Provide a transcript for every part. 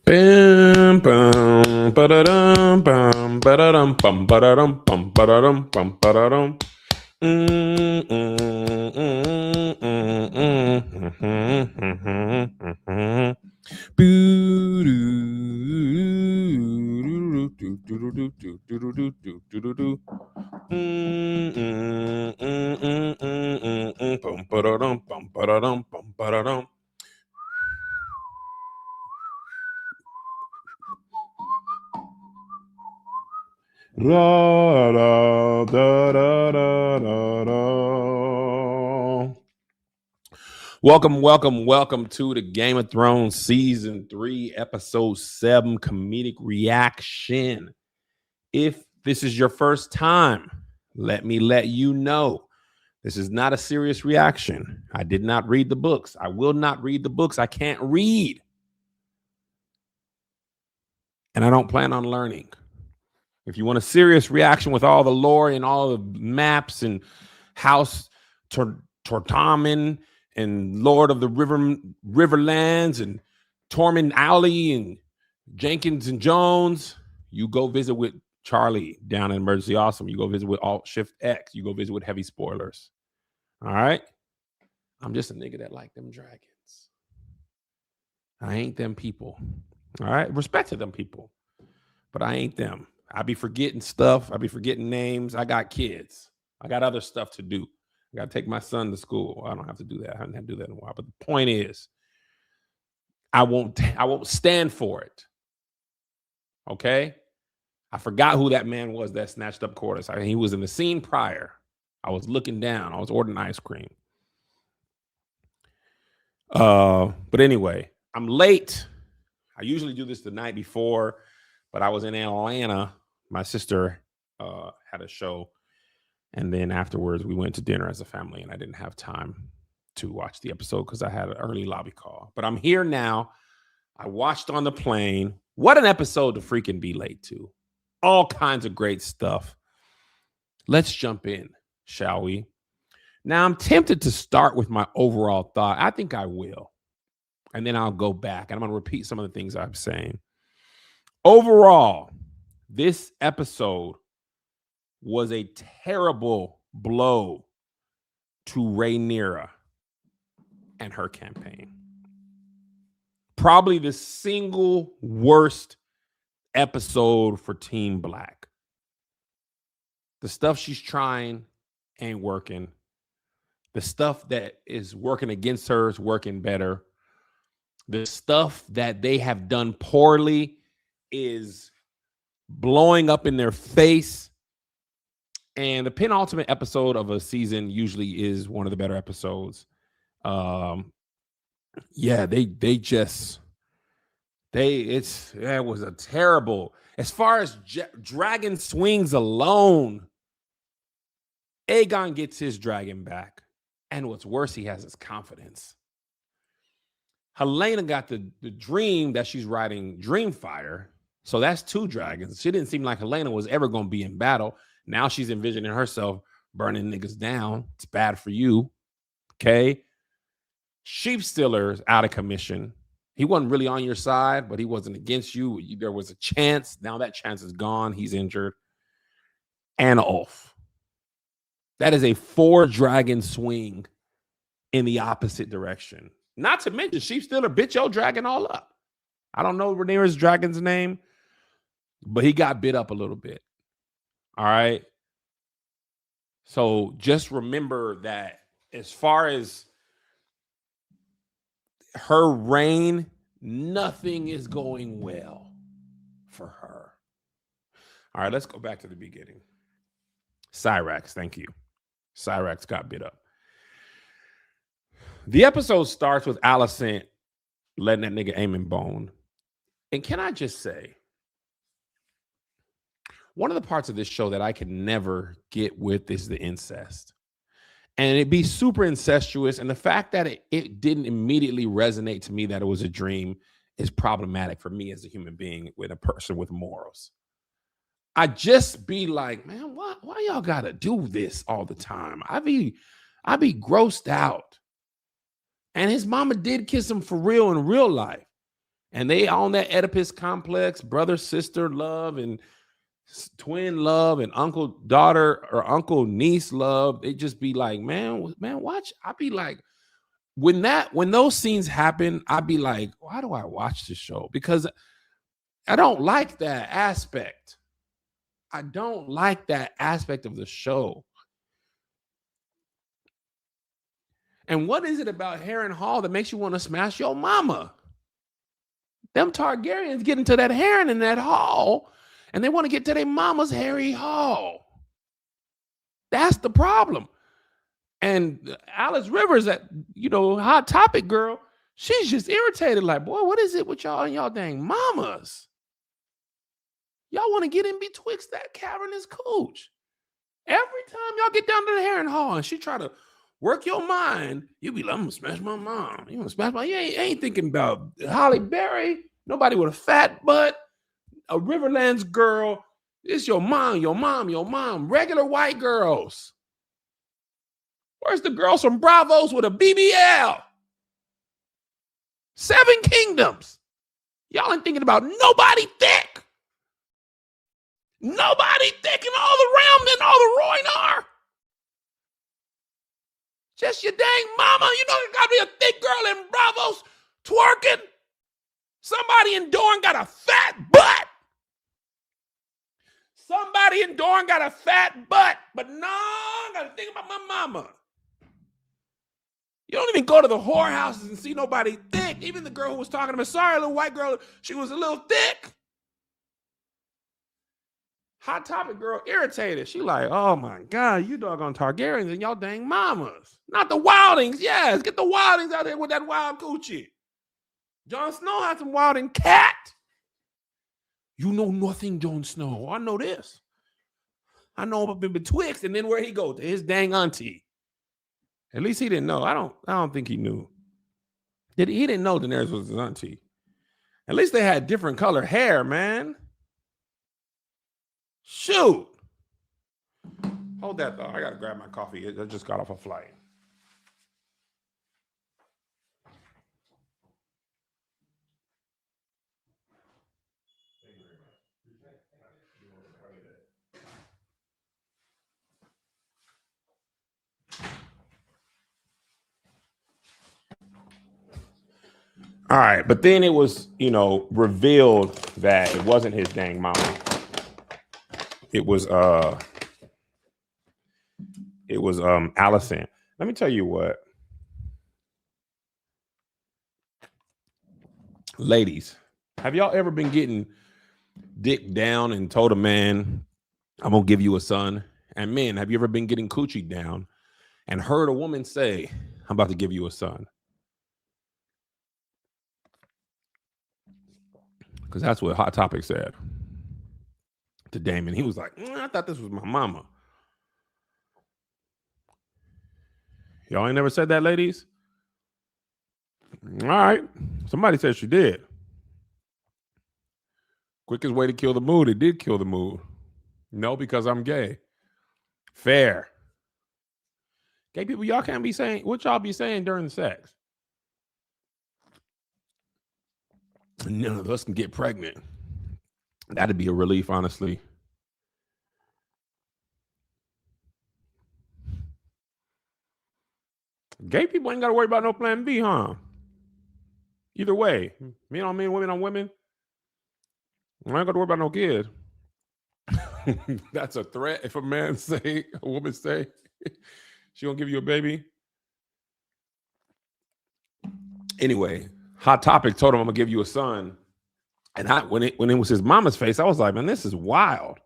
Bam, bam, ba-da-dum, bam, ba-da-dum, bum, ba-da-dum, bum, ba-da-dum, bum, ba-da-dum. Bum, ba-da-dum, bum, ba-da-dum, bum, ba-da-dum. Da, da, da, da, da, da. Welcome to the Game of Thrones Season 3, Episode 7 comedic reaction. If this is your first time, let me let you know this is not a serious reaction. I did not read the books. I will not read the books. I can't read. And I don't plan on learning. If you want a serious reaction with all the lore and all the maps and House Tortamen and Lord of the Riverlands and Tormund Alley and Jenkins and Jones, you go visit with Charlie down in Emergency Awesome. You go visit with Alt Shift X. You go visit with Heavy Spoilers. All right? I'm just a nigga that like them dragons. I ain't them people. All right? Respect to them people. But I ain't them. I be forgetting stuff. I be forgetting names. I got kids. I got other stuff to do. I got to take my son to school. I don't have to do that. I haven't had to do that in a while. But the point is, I won't stand for it. Okay? I forgot who that man was that snatched up quarters. He was in the scene prior. I was looking down. I was ordering ice cream. But anyway, I'm late. I usually do this the night before, but I was in Atlanta. My sister had a show, and then afterwards we went to dinner as a family, and I didn't have time to watch the episode because I had an early lobby call. But I'm here now. I watched on the plane. What an episode to freaking be late to. All kinds of great stuff. Let's jump in, shall we? Now, I'm tempted to start with my overall thought. I think I will. And then I'll go back, and I'm going to repeat some of the things I'm saying. Overall, this episode was a terrible blow to Rhaenyra and her campaign. Probably the single worst episode for Team Black. The stuff she's trying ain't working. The stuff that is working against her is working better. The stuff that they have done poorly is blowing up in their face. And the penultimate episode of a season usually is one of the better episodes. It was a terrible, as far as dragon swings alone, Aegon gets his dragon back. And what's worse, he has his confidence. Helena got the dream that she's riding Dreamfire. So that's 2 dragons. She didn't seem like Helena was ever going to be in battle. Now she's envisioning herself burning niggas down. It's bad for you. Okay. Sheep Stealer's out of commission. He wasn't really on your side, but he wasn't against you. There was a chance. Now that chance is gone. He's injured. And Ulf. That is a 4-dragon swing in the opposite direction. Not to mention, Sheep Stealer bit your dragon all up. I don't know Rhaenyra's dragon's name, but he got bit up a little bit. All right. So just remember that as far as her reign, nothing is going well for her. All right, let's go back to the beginning. Cyrax, thank you. Cyrax got bit up. The episode starts with Alicent letting that nigga Aemon bone. And can I just say, one of the parts of this show that I can never get with is the incest. And it'd be super incestuous. And the fact that it didn't immediately resonate to me that it was a dream is problematic for me as a human being with a person with morals. I just be like, man, why y'all gotta do this all the time? I be grossed out. And his mama did kiss him for real in real life. And they on that Oedipus complex, brother, sister love, and twin love, and uncle, daughter, or uncle, niece love. They just be like, man, watch. I'd be like, when those scenes happen, I'd be like, why do I watch this show? Because I don't like that aspect. I don't like that aspect of the show. And what is it about Harrenhal that makes you want to smash your mama? Them Targaryens get into that Harren in that hall, and they want to get to their mama's hairy hall. That's the problem. And Alice Rivers, that, Hot Topic girl, she's just irritated. Like, boy, what is it with y'all and y'all dang mamas? Y'all want to get in betwixt that cavernous cooch. Every time y'all get down to the Harrenhal and she try to work your mind, you be like, I'm gonna smash my mom. You gonna smash my, you ain't thinking about Holly Berry, nobody with a fat butt, a Riverlands girl. It's your mom, regular white girls. Where's the girls from Bravos with a BBL? 7 Kingdoms. Y'all ain't thinking about nobody thick. Nobody thick in all the realms and all the Roynar. Just your dang mama. You know there gotta be a thick girl in Bravos twerking. Somebody in Dorne got a fat butt. Somebody in Dorne got a fat butt. But no, I gotta think about my mama. You don't even go to the whorehouses and see nobody thick. Even the girl who was talking to me, sorry, little white girl, she was a little thick. Hot Topic girl irritated. She like, oh my God, you doggone Targaryens and y'all dang mamas. Not the Wildings. Yes, get the Wildings out there with that wild coochie. Jon Snow had some Wilding cat. You know nothing, Jon Snow. I know this. I know him up in betwixt, and then where he go? To his dang auntie. At least he didn't know. I don't think he knew. He didn't know Daenerys was his auntie. At least they had different color hair, man. Shoot. Hold that thought. I got to grab my coffee. I just got off a flight. All right, but then it was, revealed that it wasn't his dang mama. It was Allison. Let me tell you what. Ladies, have y'all ever been getting dick down and told a man, I'm gonna give you a son? And men, have you ever been getting coochie down and heard a woman say, I'm about to give you a son? Because that's what Hot Topic said to Damon. He was like, I thought this was my mama. Y'all ain't never said that, ladies? All right. Somebody said she did. Quickest way to kill the mood. It did kill the mood. No, because I'm gay. Fair. Gay people, y'all can't be saying what y'all be saying during the sex. None of us can get pregnant. That'd be a relief, honestly. Gay people ain't got to worry about no plan B, huh? Either way, men on men, women on women. I ain't got to worry about no kid. That's a threat. If a woman say, she gonna give you a baby. Anyway, Hot Topic told him, I'm gonna give you a son. And when it was his mama's face, I was like, man, this is wild.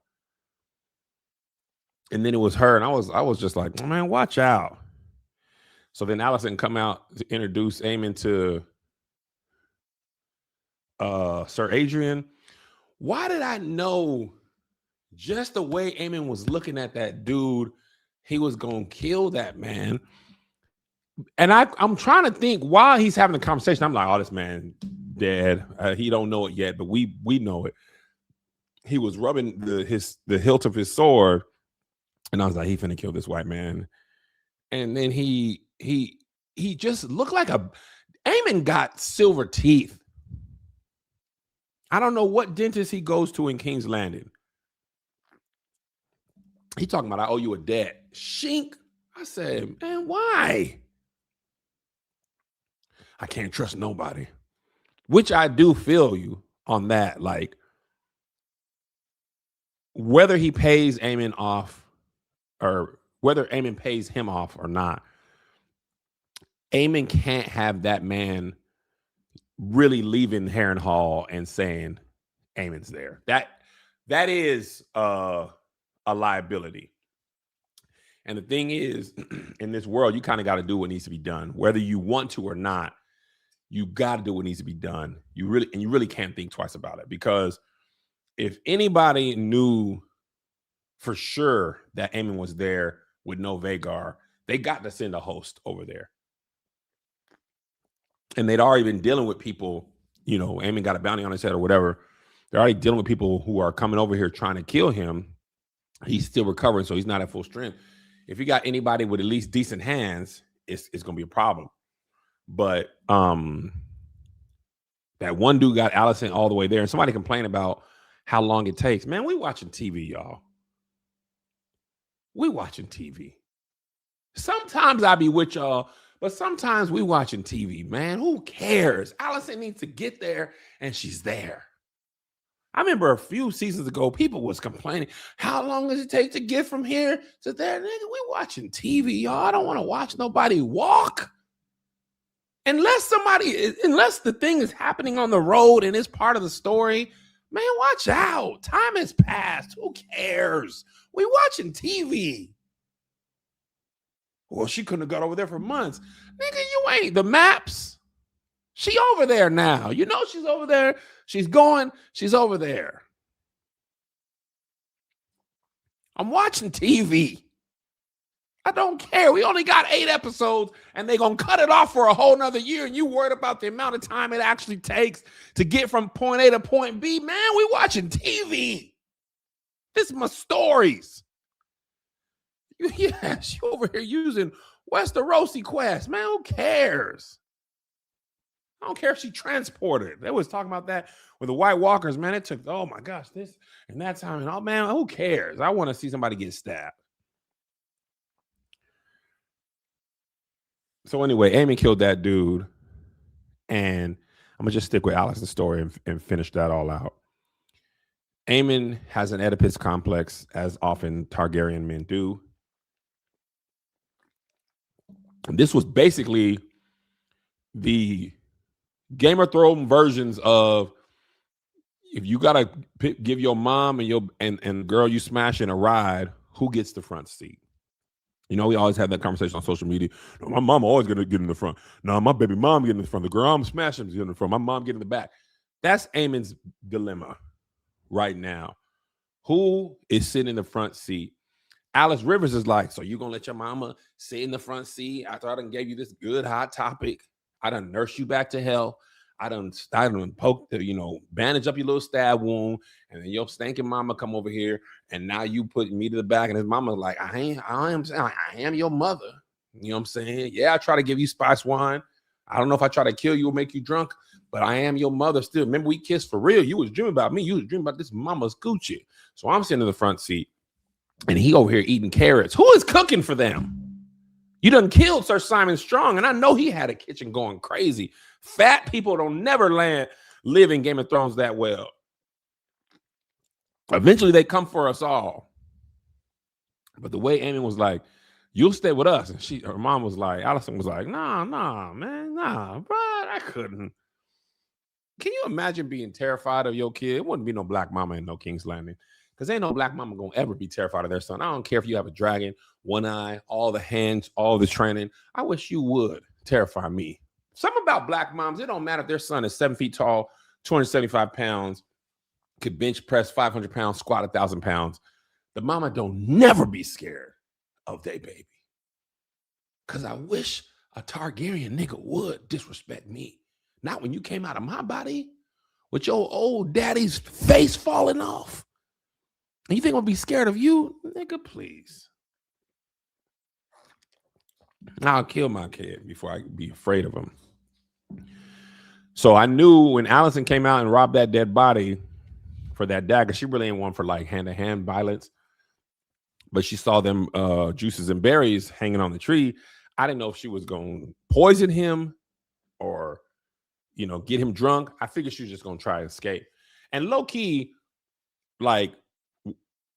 And then it was her, and I was just like, man, watch out. So then Allison come out to introduce Aemon to Sir Adrian. Why did I know just the way Aemon was looking at that dude, he was gonna kill that man? And I'm trying to think while he's having the conversation. I'm like, oh, this man dead. He don't know it yet, but we know it. He was rubbing the hilt of his sword, and I was like, he finna kill this white man. And then he just looked like Aemon got silver teeth. I don't know what dentist he goes to in King's Landing. He talking about, I owe you a debt. Shink. I said, man, why? I can't trust nobody. Which I do feel you on that. Like, whether he pays Eamon off or whether Eamon pays him off or not, Eamon can't have that man really leaving Harrenhal and saying Eamon's there. That is a liability. And the thing is, in this world, you kind of got to do what needs to be done, whether you want to or not. You got to do what needs to be done. You really can't think twice about it, because if anybody knew for sure that Eamon was there with no Vagar, they got to send a host over there. And they'd already been dealing with people, Eamon got a bounty on his head or whatever. They're already dealing with people who are coming over here trying to kill him. He's still recovering, so he's not at full strength. If you got anybody with at least decent hands, it's going to be a problem. But that one dude got Allison all the way there, and somebody complained about how long it takes. Man, we watching TV, y'all. We watching TV. Sometimes I be with y'all, but sometimes we watching TV, man. Who cares? Allison needs to get there, and she's there. I remember a few seasons ago, people was complaining, how long does it take to get from here to there? Nigga, we watching TV, y'all. I don't want to watch nobody walk. Unless the thing is happening on the road and it's part of the story, man, watch out. Time has passed. Who cares? We watching TV. Well, she couldn't have got over there for months. Nigga, you ain't. The maps. She over there now. You know she's over there. She's over there. I'm watching TV. I don't care. We only got 8 episodes, and they're going to cut it off for a whole nother year, and you worried about the amount of time it actually takes to get from point A to point B. Man, we watching TV. This is my stories. Yes, you over here using Westerosi Quest. Man, who cares? I don't care if she transported. They was talking about that with the White Walkers, man. It took, oh my gosh, this and that time. And oh man, who cares? I want to see somebody get stabbed. So anyway, Eamon killed that dude. And I'm going to just stick with Allison's story and finish that all out. Aemon has an Oedipus complex, as often Targaryen men do. And this was basically the Game of Thrones versions of, if you gotta give your mom and girl you smashing a ride, who gets the front seat? You know, we always have that conversation on social media. No, my mom always gonna get in the front. No, my baby mom getting in the front. The girl I'm smashing is getting in the front. My mom getting in the back. That's Aemon's dilemma right now. Who is sitting in the front seat? Alice Rivers is like, so you gonna let your mama sit in the front seat after I done gave you this good hot topic? I done nursed you back to health. I done poked the, bandage up your little stab wound, and then your stinking mama come over here, and now you put me to the back, and his mama's like, I am your mother. You know what I'm saying? Yeah, I try to give you spice wine. I don't know if I try to kill you or make you drunk, but I am your mother still. Remember, we kissed for real. You was dreaming about me. You was dreaming about this mama's Gucci. So I'm sitting in the front seat, and he over here eating carrots. Who is cooking for them? You done killed Sir Simon Strong, and I know he had a kitchen going crazy. Fat people don't never live in Game of Thrones that well. Eventually, they come for us all. But the way Amy was like, you'll stay with us. And her mom was like, Allison was like, nah, man, bro, I couldn't. Can you imagine being terrified of your kid? It wouldn't be no black mama in no King's Landing. Because ain't no black mama going to ever be terrified of their son. I don't care if you have a dragon, one eye, all the hands, all the training. I wish you would terrify me. Something about black moms, it don't matter if their son is 7 feet tall, 275 pounds, could bench press 500 pounds, squat 1,000 pounds. The mama don't never be scared of their baby. Because I wish a Targaryen nigga would disrespect me. Not when you came out of my body with your old daddy's face falling off. And you think I'm gonna be scared of you? Nigga, please. I'll kill my kid before I be afraid of him. So I knew when Allison came out and robbed that dead body for that dagger, she really ain't one for like hand-to-hand violence. But she saw them juices and berries hanging on the tree. I didn't know if she was going to poison him or, get him drunk. I figured she was just going to try to escape. And low key, like,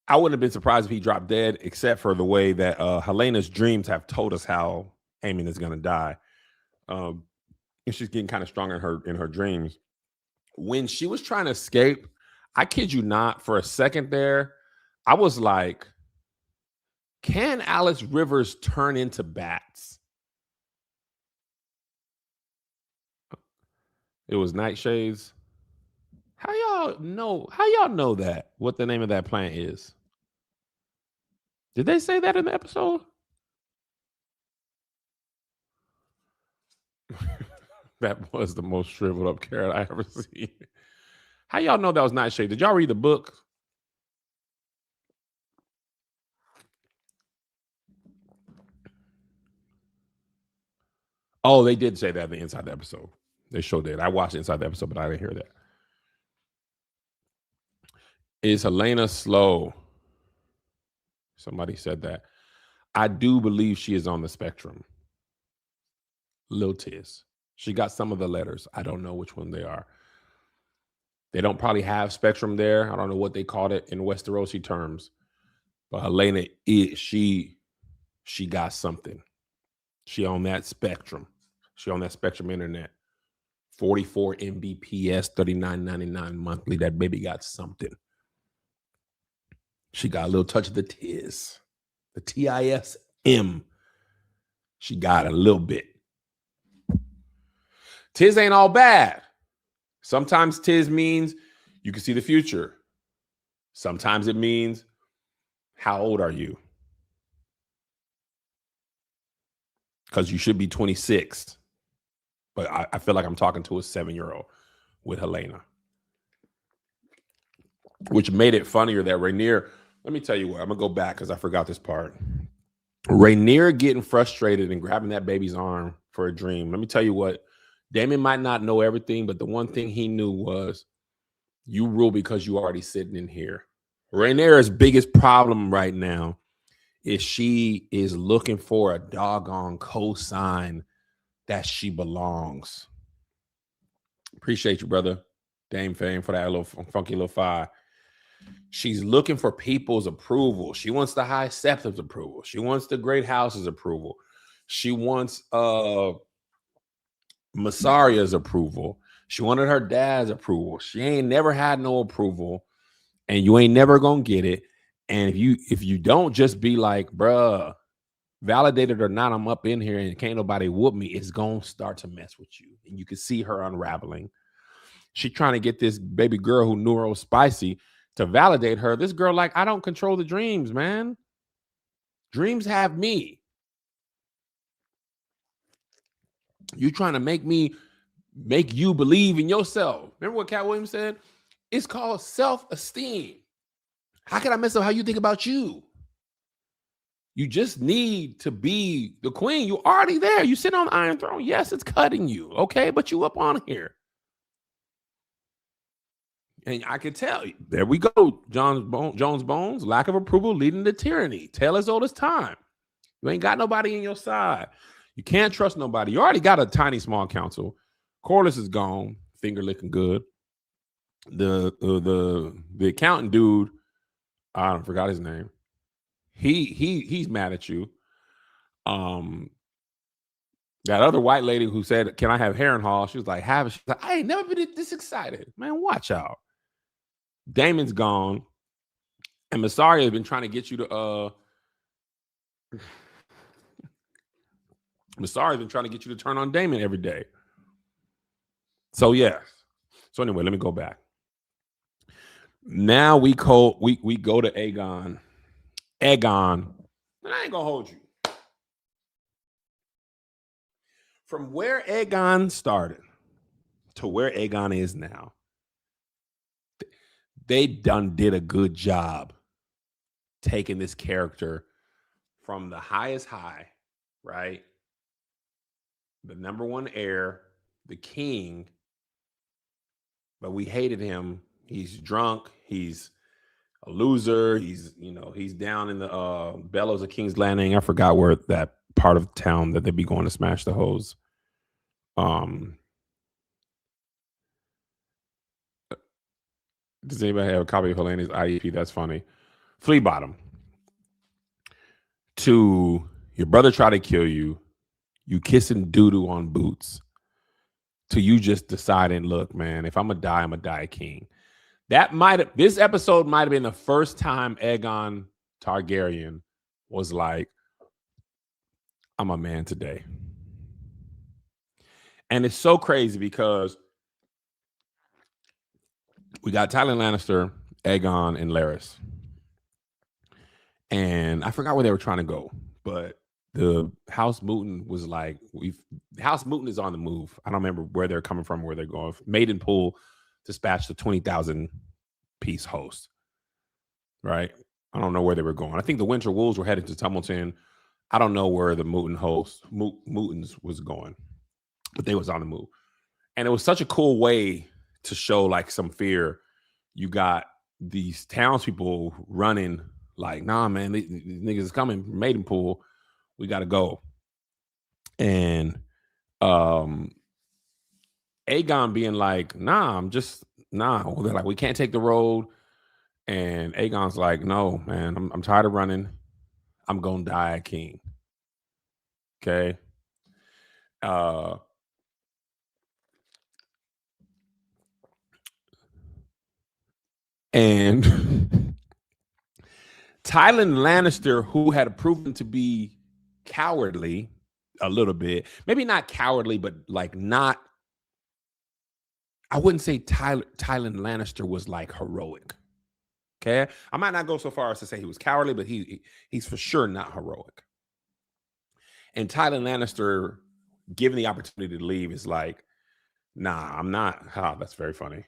I wouldn't have been surprised if he dropped dead, except for the way that Helena's dreams have told us how Eamon is going to die. And she's getting kind of stronger in her dreams. When she was trying to escape, I kid you not, for a second there, I was like, can Alice Rivers turn into bats? It was nightshades. How y'all know that? What the name of that plant is? Did they say that in the episode? That was the most shriveled up carrot I ever seen. How y'all know that was nightshade? Did y'all read the book? Oh, they did say that in the Inside the episode. They showed that. I watched Inside the episode, but I didn't hear that. Is Helena slow? Somebody said that. I do believe she is on the spectrum. Lil Tiz. She got some of the letters. I don't know which one they are. They don't probably have spectrum there. I don't know what they called it in Westerosi terms. But Helena, she got something. She on that spectrum. She on that spectrum internet. 44 Mbps, $39.99 monthly. That baby got something. She got a little touch of the Tiz. The TISM. She got a little bit. Tiz ain't all bad. Sometimes Tiz means you can see the future. Sometimes it means, how old are you? Because you should be 26. But I feel like I'm talking to a 7-year-old with Helena. Which made it funnier that Rhaenyra, let me tell you what, I'm going to go back because I forgot this part. Rhaenyra getting frustrated and grabbing that baby's arm for a dream. Let me tell you what, Daemon might not know everything, but the one thing he knew was you rule because you already sitting in here. Rhaenyra's biggest problem right now is she is looking for a doggone cosign that she belongs. Appreciate you, brother. Dame Fame for that little funky little fire. She's looking for people's approval. She wants the High Septim's approval. She wants the Great House's approval. She wants Masaria's approval. She wanted her dad's approval. She ain't never had no approval, and you ain't never gonna get it. And if you don't just be like, bruh, validated or not, I'm up in here and can't nobody whoop me, it's gonna start to mess with you. And you can see her unraveling. She trying to get this baby girl who neuro spicy to validate her. This girl, like, I don't control the dreams, man. Dreams have me. You trying to make you believe in yourself. Remember what Cat Williams said? It's called self-esteem. How can I mess up how you think about you? You just need to be the queen. You're already there. You sit on the Iron Throne. Yes, it's cutting you. Okay, but you up on here. And I can tell you, there we go. Jones Bones, lack of approval leading to tyranny. Tale as old as time. You ain't got nobody in your side. You can't trust nobody. You already got a tiny, small council. Corliss is gone. Finger licking good. The accountant dude, I forgot his name. He's mad at you. That other white lady who said, "Can I have Harrenhal?" She was like, "Have it." She's like, "I ain't never been this excited, man. Watch out." Damon's gone, and Massaria has been trying to get you to Masaria's been trying to get you to turn on Daemon every day. So yes. So anyway, let me go back. Now we go to Aegon. Aegon. And I ain't gonna hold you. From where Aegon started to where Aegon is now, they did a good job taking this character from the highest high, right? The number one heir, the king, but we hated him. He's drunk. He's a loser. He's he's down in the Bellows of King's Landing. I forgot where that part of town that they be going to smash the hose. Does anybody have a copy of Helena's IEP? That's funny. Flea bottom. To your brother try to kill you, you kissing doo-doo on boots, to you just deciding, look, man, if I'm gonna die a king. This episode might have been the first time Aegon Targaryen was like, I'm a man today. And it's so crazy because we got Tyrion Lannister, Aegon, and Larys. And I forgot where they were trying to go, but the House Mouton was like, House Mouton is on the move. I don't remember where they're coming from, where they're going. Maidenpool dispatched the 20,000 piece host, right? I don't know where they were going. I think the Winter Wolves were headed to Tumilton. I don't know where the Mouton Moutons was going, but they was on the move. And it was such a cool way to show like some fear. You got these townspeople running like, nah, man, these niggas is coming from Maidenpool. We got to go. And Aegon being like, nah, Well, they're like, we can't take the road. And Aegon's like, no, man, I'm tired of running. I'm going to die a king. Okay. And Tyrion Lannister, who had proven to be cowardly a little bit, maybe not cowardly, but like not, I wouldn't say Tyrion Lannister was like heroic. Okay. I might not go so far as to say he was cowardly, but he's for sure not heroic. And Tyrion Lannister, given the opportunity to leave, is like, nah, I'm not. That's very funny.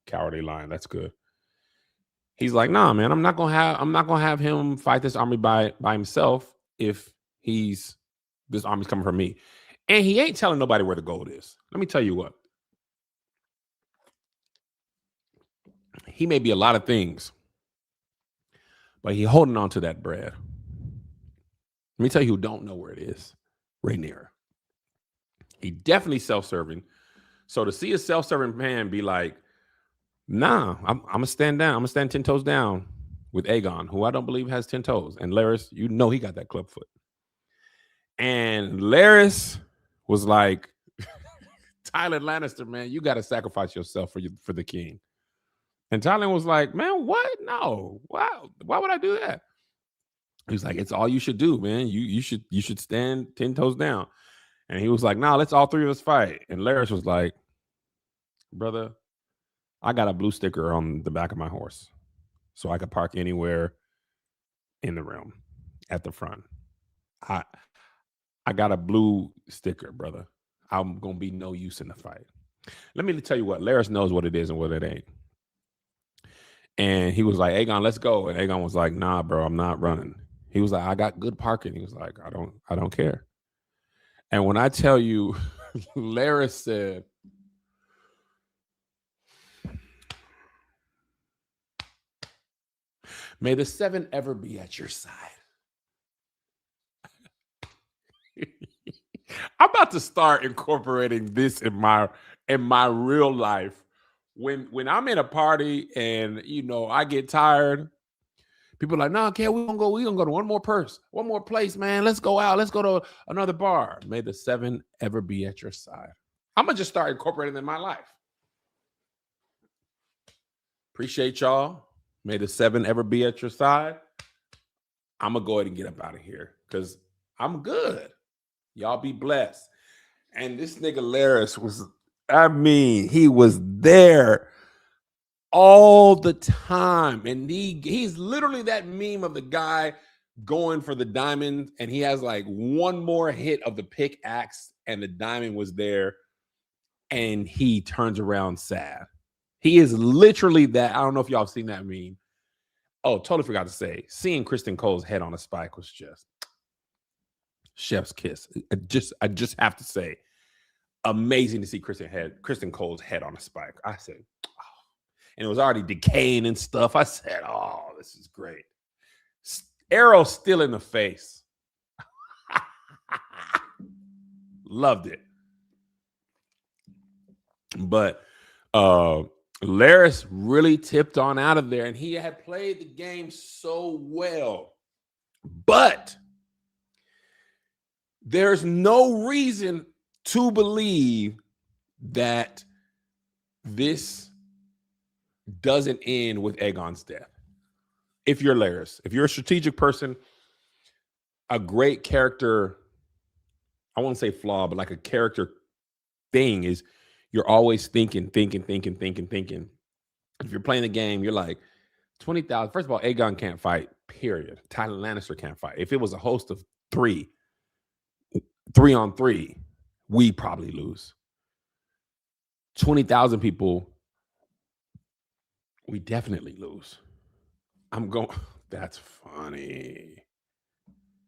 Cowardly line. That's good. He's like, nah, man, I'm not gonna have him fight this army by himself if this army's coming from me. And he ain't telling nobody where the gold is. Let me tell you what. He may be a lot of things, but he holding on to that bread. Let me tell you who don't know where it is. Rhaenyra. He definitely self-serving. So to see a self-serving man be like, nah, I'm gonna stand down. I'm gonna stand 10 toes down with Aegon, who I don't believe has 10 toes. And Larys, he got that club foot. And Larys was like, Tyrion Lannister, man, you got to sacrifice yourself for the king. And Tyrion was like, man, what? No, why would I do that? He's like, it's all you should do, man. You should stand 10 toes down. And he was like, nah, let's all three of us fight. And Larys was like, brother, I got a blue sticker on the back of my horse, so I could park anywhere in the realm at the front. I got a blue sticker, brother. I'm going to be no use in the fight. Let me tell you what, Larys knows what it is and what it ain't. And he was like, Aegon, let's go. And Aegon was like, nah, bro, I'm not running. He was like, I got good parking. He was like, I don't care. And when I tell you, Larys said, may the seven ever be at your side. I'm about to start incorporating this in my real life. When I'm in a party and I get tired, people are like, no, okay, we're gonna go to one more place, man. Let's go out. Let's go to another bar. May the seven ever be at your side. I'm gonna just start incorporating it in my life. Appreciate y'all. May the seven ever be at your side. I'm gonna go ahead and get up out of here because I'm good. Y'all be blessed. And this nigga Larys he was there all the time. And he's literally that meme of the guy going for the diamond, and he has like one more hit of the pickaxe, and the diamond was there, and he turns around sad. He is literally that. I don't know if y'all have seen that meme. Oh, totally forgot to say, seeing Kristen Cole's head on a spike was just chef's kiss. I just have to say, amazing to see Kristen Cole's head on a spike. I said, oh, and it was already decaying and stuff. I said, oh, this is great. Arrow still in the face. Loved it. But Laris really tipped on out of there, and he had played the game so well. But there's no reason to believe that this doesn't end with Aegon's death. If you're Laris, if you're a strategic person, a great character, I won't say flaw, but like a character thing is you're always thinking. If you're playing the game, you're like, 20,000. First of all, Aegon can't fight, period. Tyrion Lannister can't fight. If it was a host of 3-on-3, we probably lose. 20,000 people, we definitely lose. I'm going, that's funny.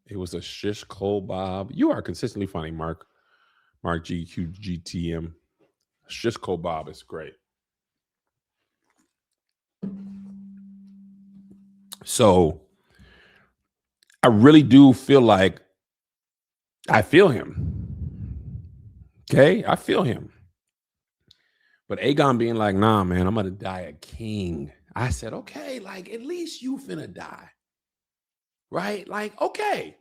It was a shish kebab. You are consistently funny, Mark GQGTM. Shish kebab is great. So I really do feel like I feel him. Okay, I feel him. But Aegon being like, nah, man, I'm going to die a king. I said, okay, like, at least you finna die. Right? Like, okay.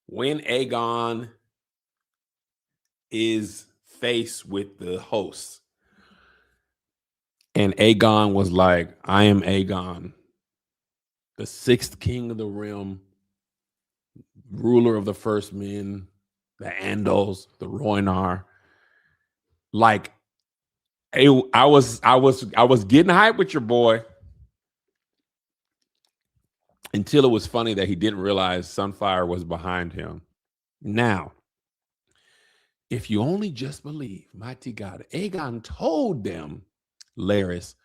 When Aegon is faced with the hosts, and Aegon was like, I am Aegon, the 6th king of the realm, ruler of the first men, the Andals, the Rhoynar. Like, I was getting hyped with your boy until it was funny that he didn't realize Sunfire was behind him. Now, if you only just believe, mighty God, Aegon told them, Laris,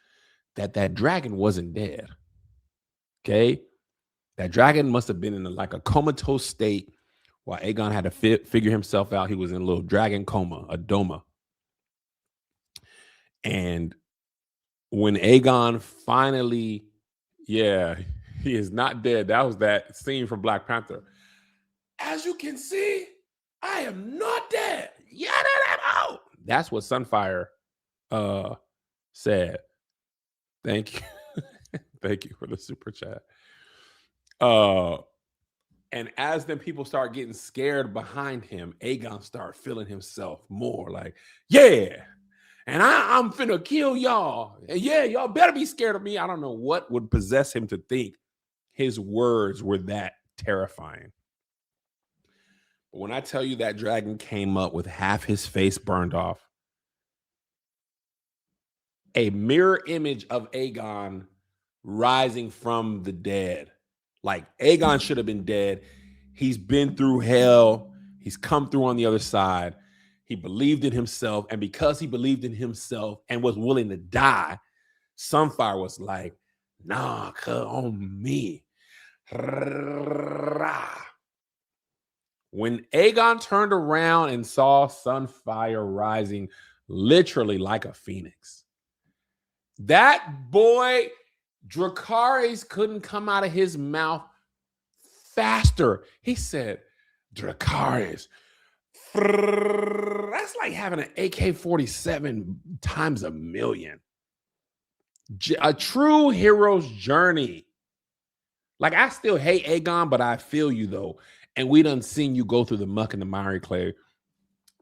that dragon wasn't dead. Okay? That dragon must have been in like a comatose state while Aegon had to figure himself out. He was in a little dragon coma, a doma. And when Aegon finally, yeah, he is not dead. That was that scene from Black Panther. As you can see, I am not dead. Yada. That's what Sunfire said. Thank you. Thank you for the super chat. And as then people start getting scared behind him, Aegon start feeling himself more like, yeah, and I'm finna kill y'all. And yeah, y'all better be scared of me. I don't know what would possess him to think his words were that terrifying. But when I tell you that dragon came up with half his face burned off, a mirror image of Aegon rising from the dead. Like, Aegon should have been dead. He's been through hell. He's come through on the other side. He believed in himself. And because he believed in himself and was willing to die, Sunfire was like, nah, cut on me. When Aegon turned around and saw Sunfire rising literally like a phoenix, that boy Dracarys couldn't come out of his mouth faster. He said, Dracarys. That's like having an AK-47 times a million. A true hero's journey. Like, I still hate Aegon, but I feel you, though. And we done seen you go through the muck and the miry clay.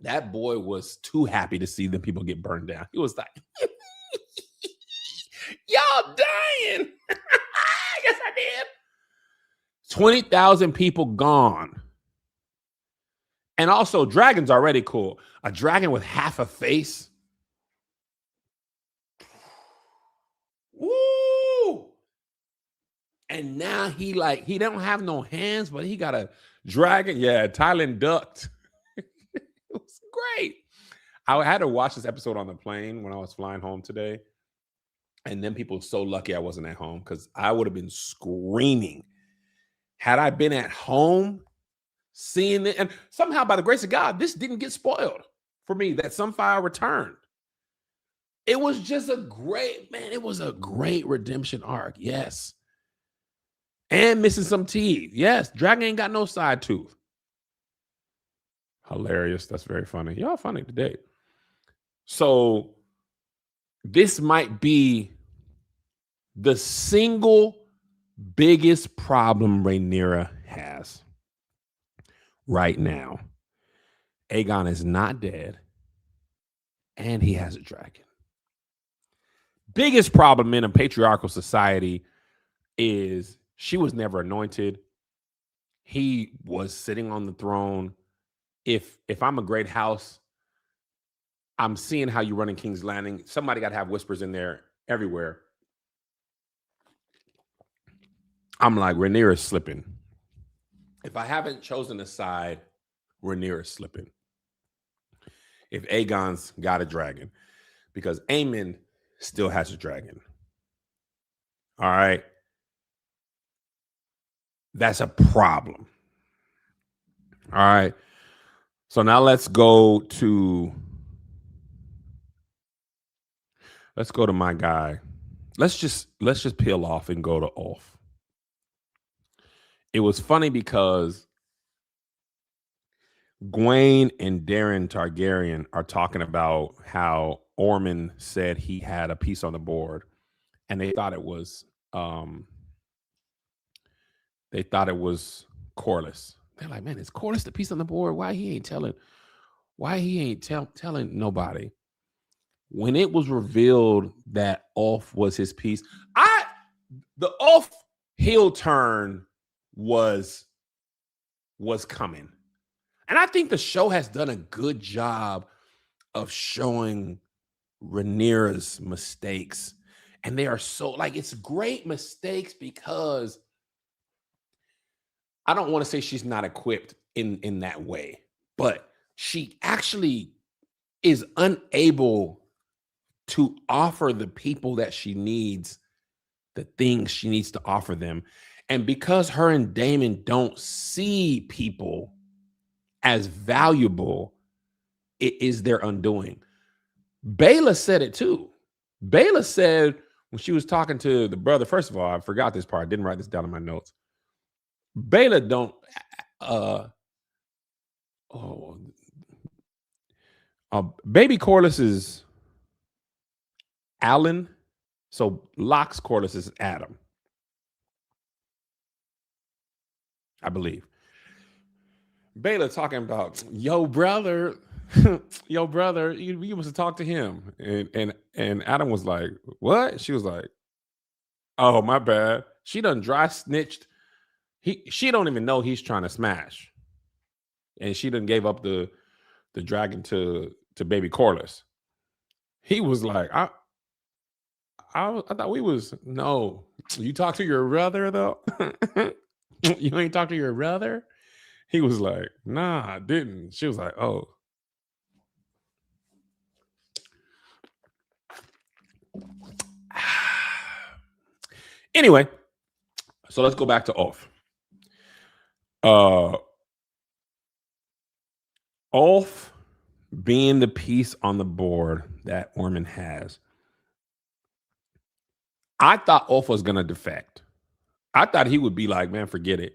That boy was too happy to see the people get burned down. He was like, y'all dying. Yes, I did. 20,000 people gone. And also, dragons already cool. A dragon with half a face. Woo! And now he don't have no hands, but he got a dragon. Yeah, Thailand ducked. It was great. I had to watch this episode on the plane when I was flying home today. And then people were so lucky I wasn't at home because I would have been screaming. Had I been at home seeing it, and somehow by the grace of God, this didn't get spoiled for me, that Sunfire returned. It was just a great, man, it was a great redemption arc. Yes. And missing some teeth. Yes. Dragon ain't got no side tooth. Hilarious. That's very funny. Y'all funny today. So this might be the single biggest problem Rhaenyra has right now. Aegon is not dead, and he has a dragon. Biggest problem in a patriarchal society is she was never anointed. He was sitting on the throne. If I'm a great house, I'm seeing how you run in King's Landing. Somebody got to have whispers in there everywhere. I'm like, Rhaenyra is slipping. If I haven't chosen a side, Rhaenyra is slipping. If Aegon's got a dragon, because Aemon still has a dragon. All right. That's a problem. All right. So now let's go to my guy. Let's just peel off and go to Ulf. It was funny because Gwaine and Darren Targaryen are talking about how Ormond said he had a piece on the board, and they thought it was Corlys. They're like, man, is Corlys the piece on the board? Why he ain't telling nobody? When it was revealed that Ulf was his piece, the Ulf heel turn was coming. And I think the show has done a good job of showing Rhaenyra's mistakes. And they are so, like, it's great mistakes because I don't want to say she's not equipped in that way, but she actually is unable to offer the people that she needs the things she needs to offer them. And because her and Daemon don't see people as valuable, it is their undoing. Baela said it too. Baela said when she was talking to the brother, first of all, I forgot this part. I didn't write this down in my notes. Baela don't baby Corlys is Alan. So Locke's Corlys is Adam, I believe. Baela talking about, yo, brother, you must have talked to him. And Adam was like, what? She was like, oh, my bad. She done dry snitched. She don't even know he's trying to smash. And she done gave up the dragon to baby Corlys. He was like, I thought we was, no. You talk to your brother, though? You ain't talk to your brother? He was like, nah, I didn't. She was like, oh. Anyway, so let's go back to Ulf. Ulf being the piece on the board that Ormond has. I thought Ulf was going to defect. I thought he would be like, man, forget it.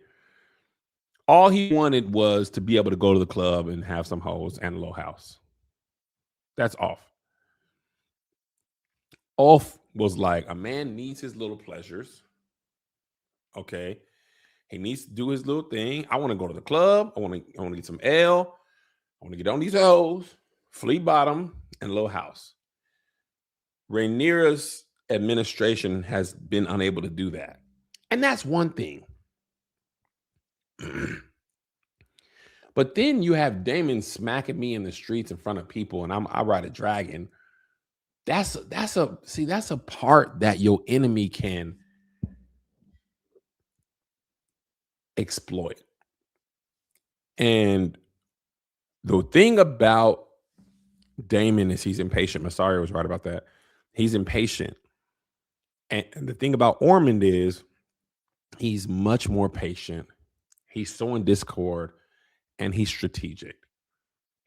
All he wanted was to be able to go to the club and have some hoes and a little house. That's Ulf. Ulf was like, a man needs his little pleasures. Okay. He needs to do his little thing. I want to go to the club. I want to get some ale. I want to get on these hoes, flea bottom, and a little house. Rhaenyra's administration has been unable to do that. And that's one thing. But then you have Daemon smacking me in the streets in front of people, and I ride a dragon. That's a part that your enemy can exploit. And the thing about Daemon is he's impatient. Massario was right about that. He's impatient. And the thing about Ormond is he's much more patient. He's sowing discord, and he's strategic.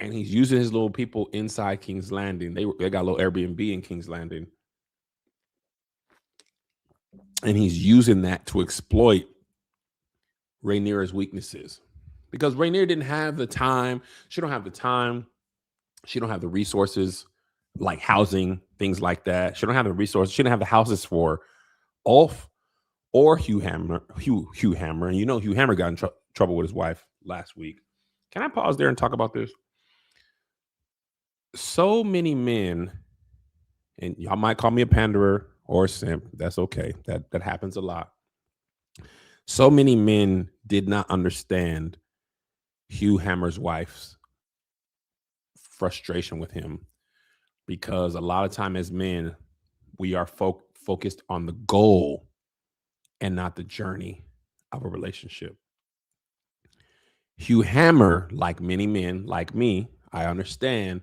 and he's using his little people inside King's Landing. They got a little Airbnb in King's Landing, and he's using that to exploit Rhaenyra's weaknesses, because Rhaenyra didn't have the time. She don't have the time. She don't have the resources, like housing, things like that. She don't have the resources. She didn't have the houses for Ulf or Hugh Hammer. Hugh Hammer, and you know Hugh Hammer got in trouble with his wife last week. Can I pause there and talk about this? So many men, and y'all might call me a panderer or a simp. That's okay. That happens a lot. So many men did not understand Hugh Hammer's wife's frustration with him, because a lot of time as men, we are focused on the goal and not the journey of a relationship. Hugh Hammer, like many men, like me, I understand,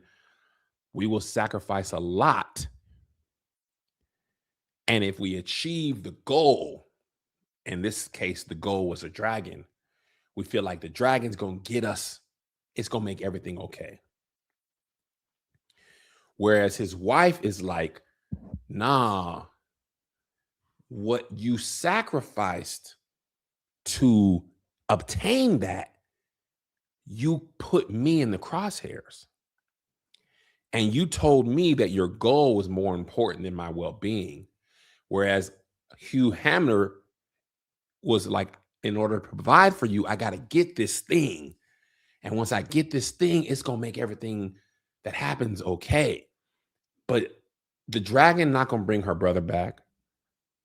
we will sacrifice a lot. And if we achieve the goal, in this case, the goal was a dragon, we feel like the dragon's going to get us. It's going to make everything okay. Whereas his wife is like, nah, what you sacrificed to obtain that, you put me in the crosshairs. And you told me that your goal was more important than my well-being. Whereas Hugh Hammer was like, in order to provide for you, I got to get this thing. And once I get this thing, it's going to make everything that happens okay. But the dragon not going to bring her brother back.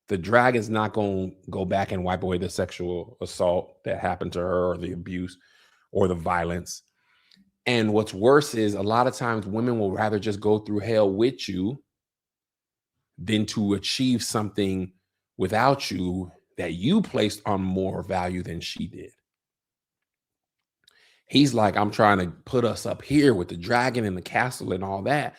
The dragon's not going to go back and wipe away the sexual assault that happened to her, or the abuse, or the violence. And what's worse is, a lot of times women will rather just go through hell with you than to achieve something without you that you placed on more value than she did. He's like, I'm trying to put us up here with the dragon and the castle and all that.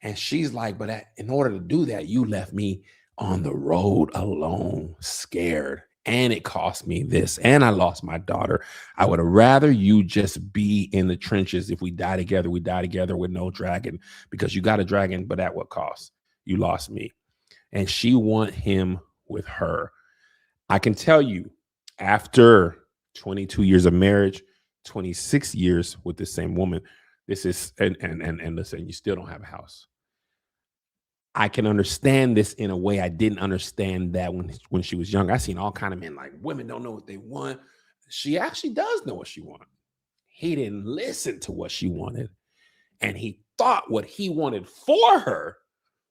And she's like, but in order to do that, you left me on the road alone, scared. And it cost me this. And I lost my daughter. I would have rather you just be in the trenches. If we die together, we die together with no dragon, because you got a dragon, but at what cost? You lost me. And she want him with her. I can tell you, after 22 years of marriage, 26 years with the same woman, this is, and listen, you still don't have a house. I can understand this in a way I didn't understand that when she was young. I seen all kind of men like, women don't know what they want. She actually does know what she wants. He didn't listen to what she wanted. And he thought what he wanted for her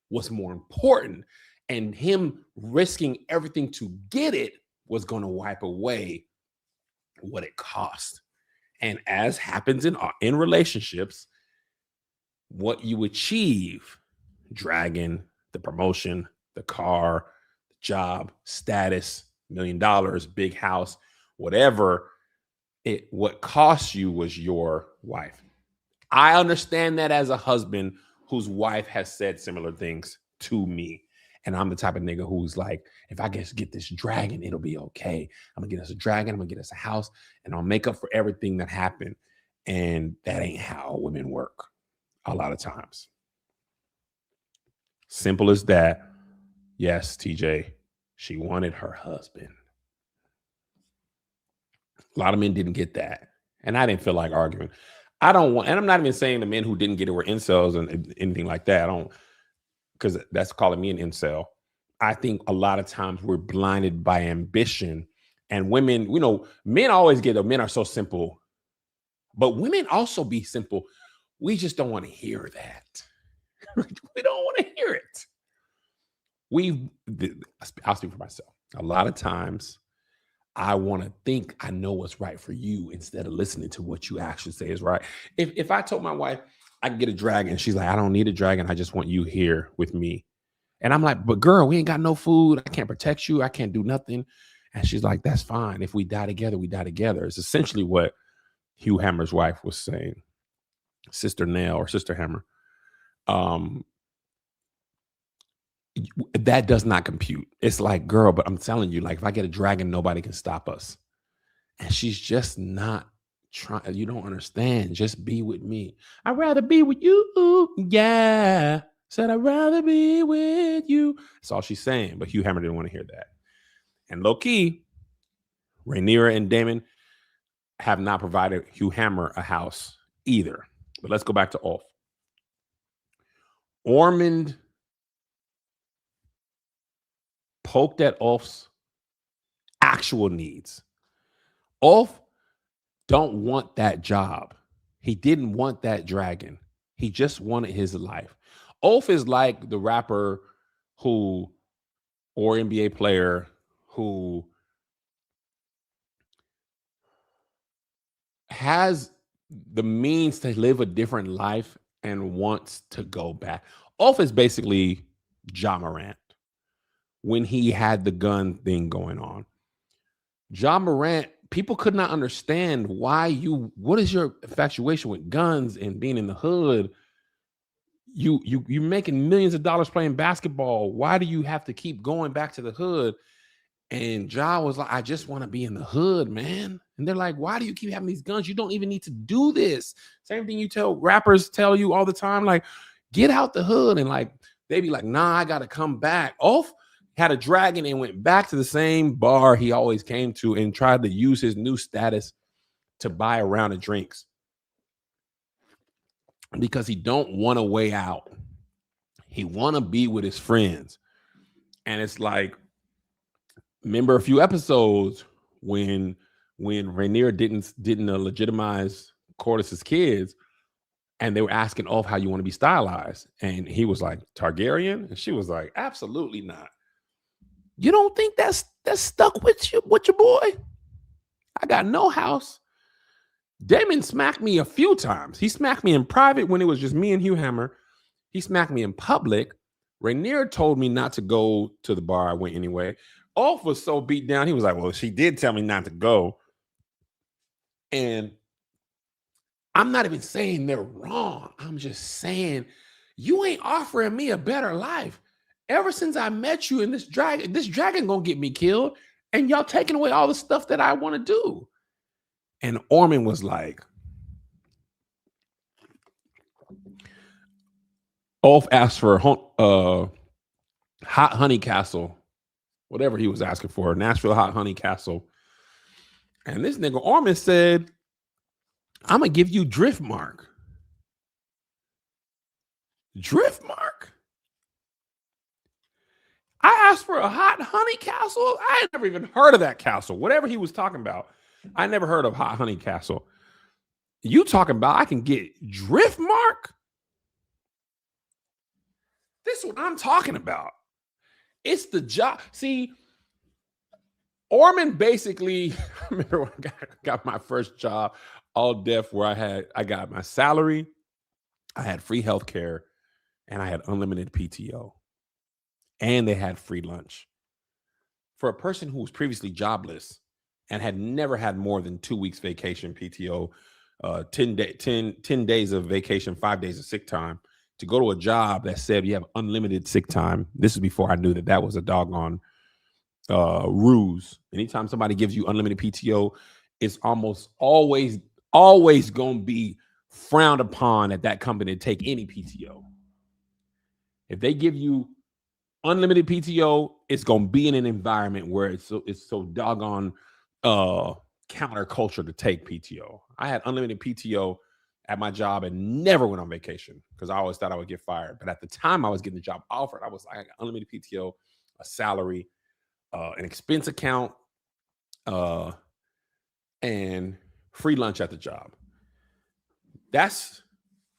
was more important. And him risking everything to get it was going to wipe away what it cost. And as happens in relationships, what you achieve, dragon, the promotion, the car, the job, status, $1 million, big house, whatever, what cost you was your wife. I understand that as a husband whose wife has said similar things to me. And I'm the type of nigga who's like, if I just get this dragon, it'll be okay. I'm gonna get us a dragon, I'm gonna get us a house, and I'll make up for everything that happened. And that ain't how women work a lot of times. Simple as that. Yes, TJ, she wanted her husband. A lot of men didn't get that. And I didn't feel like arguing. I don't want, and I'm not even saying the men who didn't get it were incels and anything like that. I don't, because that's calling me an incel. I think a lot of times we're blinded by ambition, and women, you know, men always get, men are so simple, but women also be simple. We just don't want to hear that. We don't want to hear it. I'll speak for myself. A lot of times I want to think I know what's right for you instead of listening to what you actually say is right. If I told my wife I can get a dragon, she's like, I don't need a dragon. I just want you here with me. And I'm like, but girl, we ain't got no food. I can't protect you. I can't do nothing. And she's like, that's fine. If we die together, we die together. It's essentially what Hugh Hammer's wife was saying. Sister Nell or Sister Hammer. That does not compute. It's like, girl, but I'm telling you, like, if I get a dragon, nobody can stop us. And she's just not You don't understand. Just be with me. I'd rather be with you. Yeah. Said I'd rather be with you. That's all she's saying. But Hugh Hammer didn't want to hear that. And low key, Rhaenyra and Daemon have not provided Hugh Hammer a house either. But let's go back to Ulf. Ormond poked at Ulf's actual needs. Ulf don't want that job. He didn't want that dragon. He just wanted his life. Ulf is like the rapper or NBA player who has the means to live a different life and wants to go back. Ulf is basically Ja Morant when he had the gun thing going on. Ja Morant, people could not understand what is your infatuation with guns and being in the hood? You're making millions of dollars playing basketball. Why do you have to keep going back to the hood? And Ja was like, I just want to be in the hood, man. And they're like, why do you keep having these guns? You don't even need to do this. Same thing rappers tell you all the time, like, get out the hood. And like, they be like, nah, I got to come back. Ulf had a dragon and went back to the same bar he always came to and tried to use his new status to buy a round of drinks because he don't want a way out. He want to be with his friends. And it's like, remember a few episodes when Rhaenyra didn't legitimize Corlys's kids, and they were asking Ulf how you want to be stylized, and he was like, Targaryen, and she was like, absolutely not. You don't think that's stuck with your boy? I got no house. Daemon smacked me a few times. He smacked me in private when it was just me and Hugh Hammer. He smacked me in public. Rhaenyra told me not to go to the bar. I went anyway. Ulf was so beat down. He was like, well, she did tell me not to go. And I'm not even saying they're wrong. I'm just saying you ain't offering me a better life. Ever since I met you in this dragon gonna get me killed. And y'all taking away all the stuff that I want to do. And Ormond was like, Ulf asked for hot honey castle, whatever he was asking for, Nashville hot honey castle. And this nigga Ormond said, I'm going to give you Driftmark. Driftmark? I asked for a hot honey castle? I had never even heard of that castle. Whatever he was talking about, I never heard of hot honey castle. You talking about I can get Driftmark? This is what I'm talking about. It's the job. See, Ormond basically, I remember when I got my first job, all deaf, where I got my salary, I had free healthcare, and I had unlimited PTO. And they had free lunch. For a person who was previously jobless and had never had more than 2 weeks vacation PTO, 10 days of vacation, 5 days of sick time, to go to a job that said you have unlimited sick time. This is before I knew that was a doggone ruse. Anytime somebody gives you unlimited PTO, it's almost always going to be frowned upon at that company to take any PTO. If they give you unlimited PTO, it's going to be in an environment where it's so doggone counterculture to take PTO. I had unlimited PTO at my job and never went on vacation because I always thought I would get fired. But at the time I was getting the job offered, I was like, I got unlimited PTO, a salary, an expense account, and free lunch at the job. That's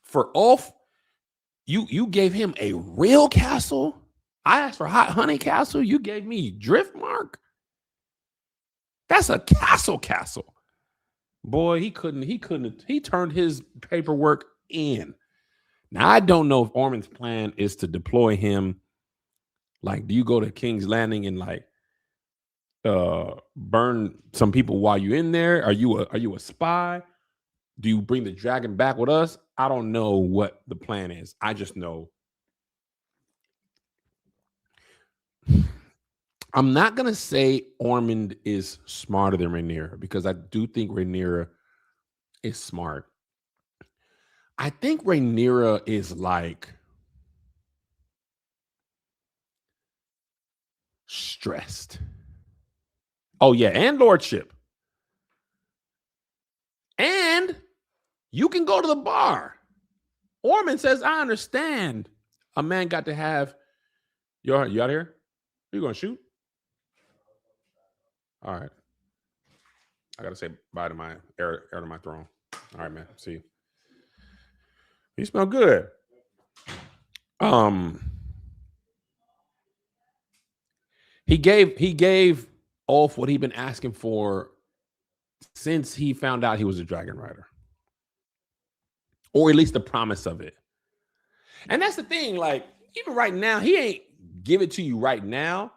for Ulf. You gave him a real castle. I asked for hot honey castle. You gave me Driftmark. That's a castle. Boy, he turned his paperwork in. Now, I don't know if Ormond's plan is to deploy him. Like, do you go to King's Landing and like burn some people while you're in there? Are you a spy? Do you bring the dragon back with us? I don't know what the plan is. I just know I'm not going to say Ormond is smarter than Rhaenyra because I do think Rhaenyra is smart. I think Rhaenyra is like stressed. Oh yeah, and lordship. And you can go to the bar. Ormond says, I understand. A man got to have you out here? You gonna shoot? All right. I gotta say bye to my air to my throne. All right, man. See you. You smell good. He gave Ulf what he'd been asking for since he found out he was a dragon rider. Or at least the promise of it. And that's the thing, like, even right now, he ain't give it to you right now,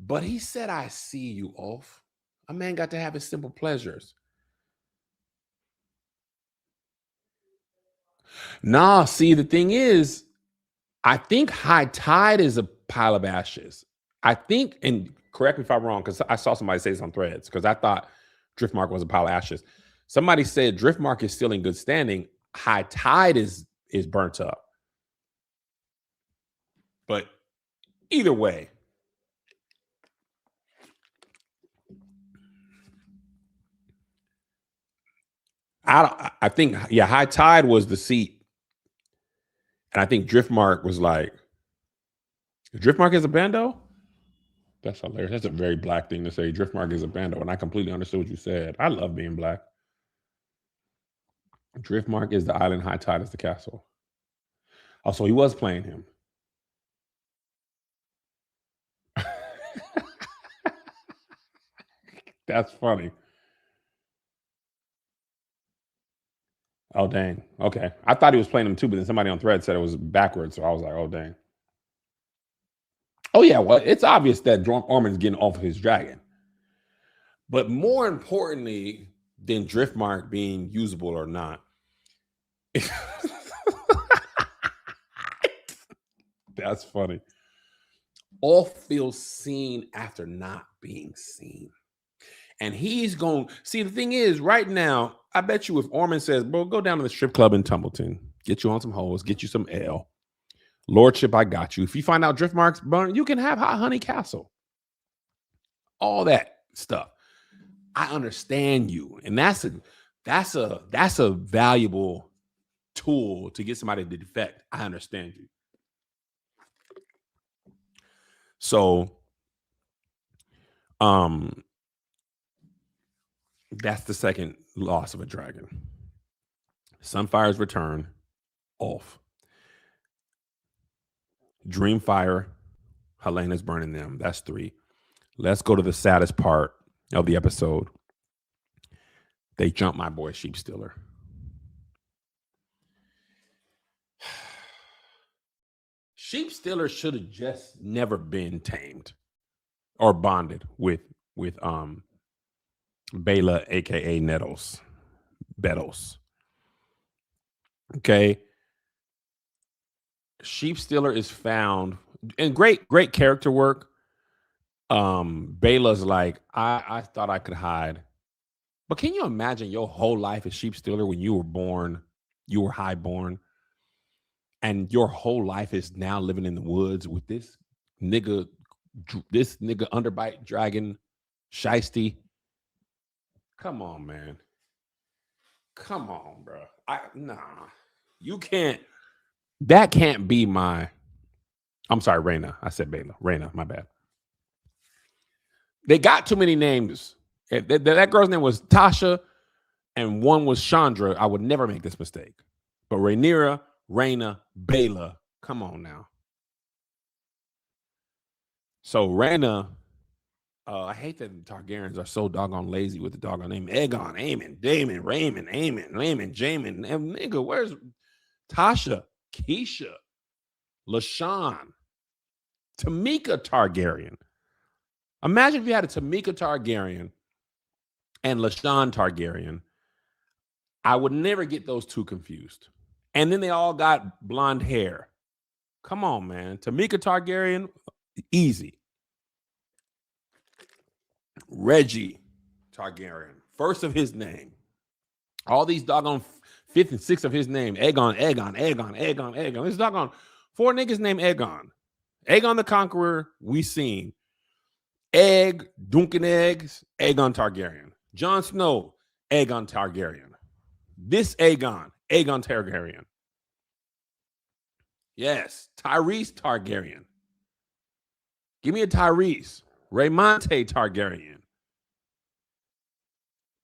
but he said, I see you, Ulf. A man got to have his simple pleasures. Nah, see, the thing is, I think high tide is a pile of ashes. I think, and correct me if I'm wrong, because I saw somebody say this on Threads, because I thought Driftmark was a pile of ashes. Somebody said Driftmark is still in good standing. High tide is burnt up. But either way, I think, yeah, high tide was the seat. And I think Driftmark was like, Driftmark is a bando? That's hilarious. That's a very black thing to say. Driftmark is a bando. And I completely understood what you said. I love being black. Driftmark is the island, high tide is the castle. Oh, so he was playing him. That's funny. Oh, dang. Okay. I thought he was playing him too, but then somebody on Thread said it was backwards. So I was like, oh, dang. Oh, yeah. Well, it's obvious that Ormond's getting off of his dragon. But more importantly than Driftmark being usable or not, that's funny. Ulf feels seen after not being seen. And he's going, see, the thing is, right now, I bet you if Ormond says, bro, go down to the strip club in Tumbleton, get you on some hoes, get you some ale. Lordship, I got you. If you find out Driftmark's burn, you can have Hot Honey Castle. All that stuff. I understand you. And that's a valuable tool to get somebody to defect. I understand you. So that's the second loss of a dragon. Sunfire's return, off. Dreamfire, Helena's burning them. That's 3. Let's go to the saddest part of the episode. They jumped my boy Sheep Stealer. Sheep Stealer should have just never been tamed or bonded with Bela, aka Nettles. Bettles. Okay. Sheep Stealer is found, and great character work. Bela's like, I thought I could hide. But can you imagine your whole life as Sheep Stealer when you were born, you were highborn, and your whole life is now living in the woods with this nigga underbite dragon, Shiesty. Come on, man. Come on, bro. Nah. You can't. That can't be my. I'm sorry, Raina. I said Bela. Raina, my bad. They got too many names. That girl's name was Tasha, and one was Chandra. I would never make this mistake. But Rhaenyra, Raina, Bela. Come on now. So Raina, I hate that the Targaryens are so doggone lazy with the doggone name. Aegon, Aemon, Daemon, Raymond, Jamin. Nigga, where's Tasha, Keisha, LaShawn, Tamika Targaryen? Imagine if you had a Tamika Targaryen and LaShawn Targaryen. I would never get those two confused. And then they all got blonde hair. Come on, man. Tamika Targaryen, easy. Reggie Targaryen, first of his name. All these doggone fifth and sixth of his name, Aegon. This doggone 4 niggas named Aegon. Aegon the Conqueror, we seen. Egg, Duncan Eggs, Aegon Targaryen. Jon Snow, Aegon Targaryen. This Aegon Targaryen. Yes, Tyrese Targaryen. Give me a Tyrese. Raymonte Targaryen.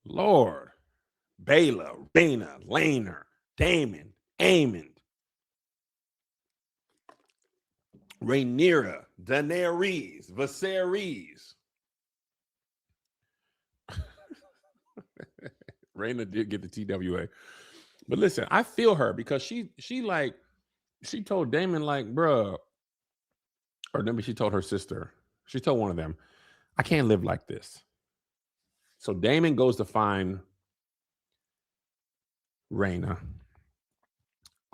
Lord. Baela, Rhaena, Laenor, Daemon, Aemond, Rhaenyra, Daenerys, Viserys. Rhaena did get the TWA. But listen, I feel her because she told Daemon, like, bruh, or maybe she told her sister. She told one of them, I can't live like this. So Daemon goes to find Rhaena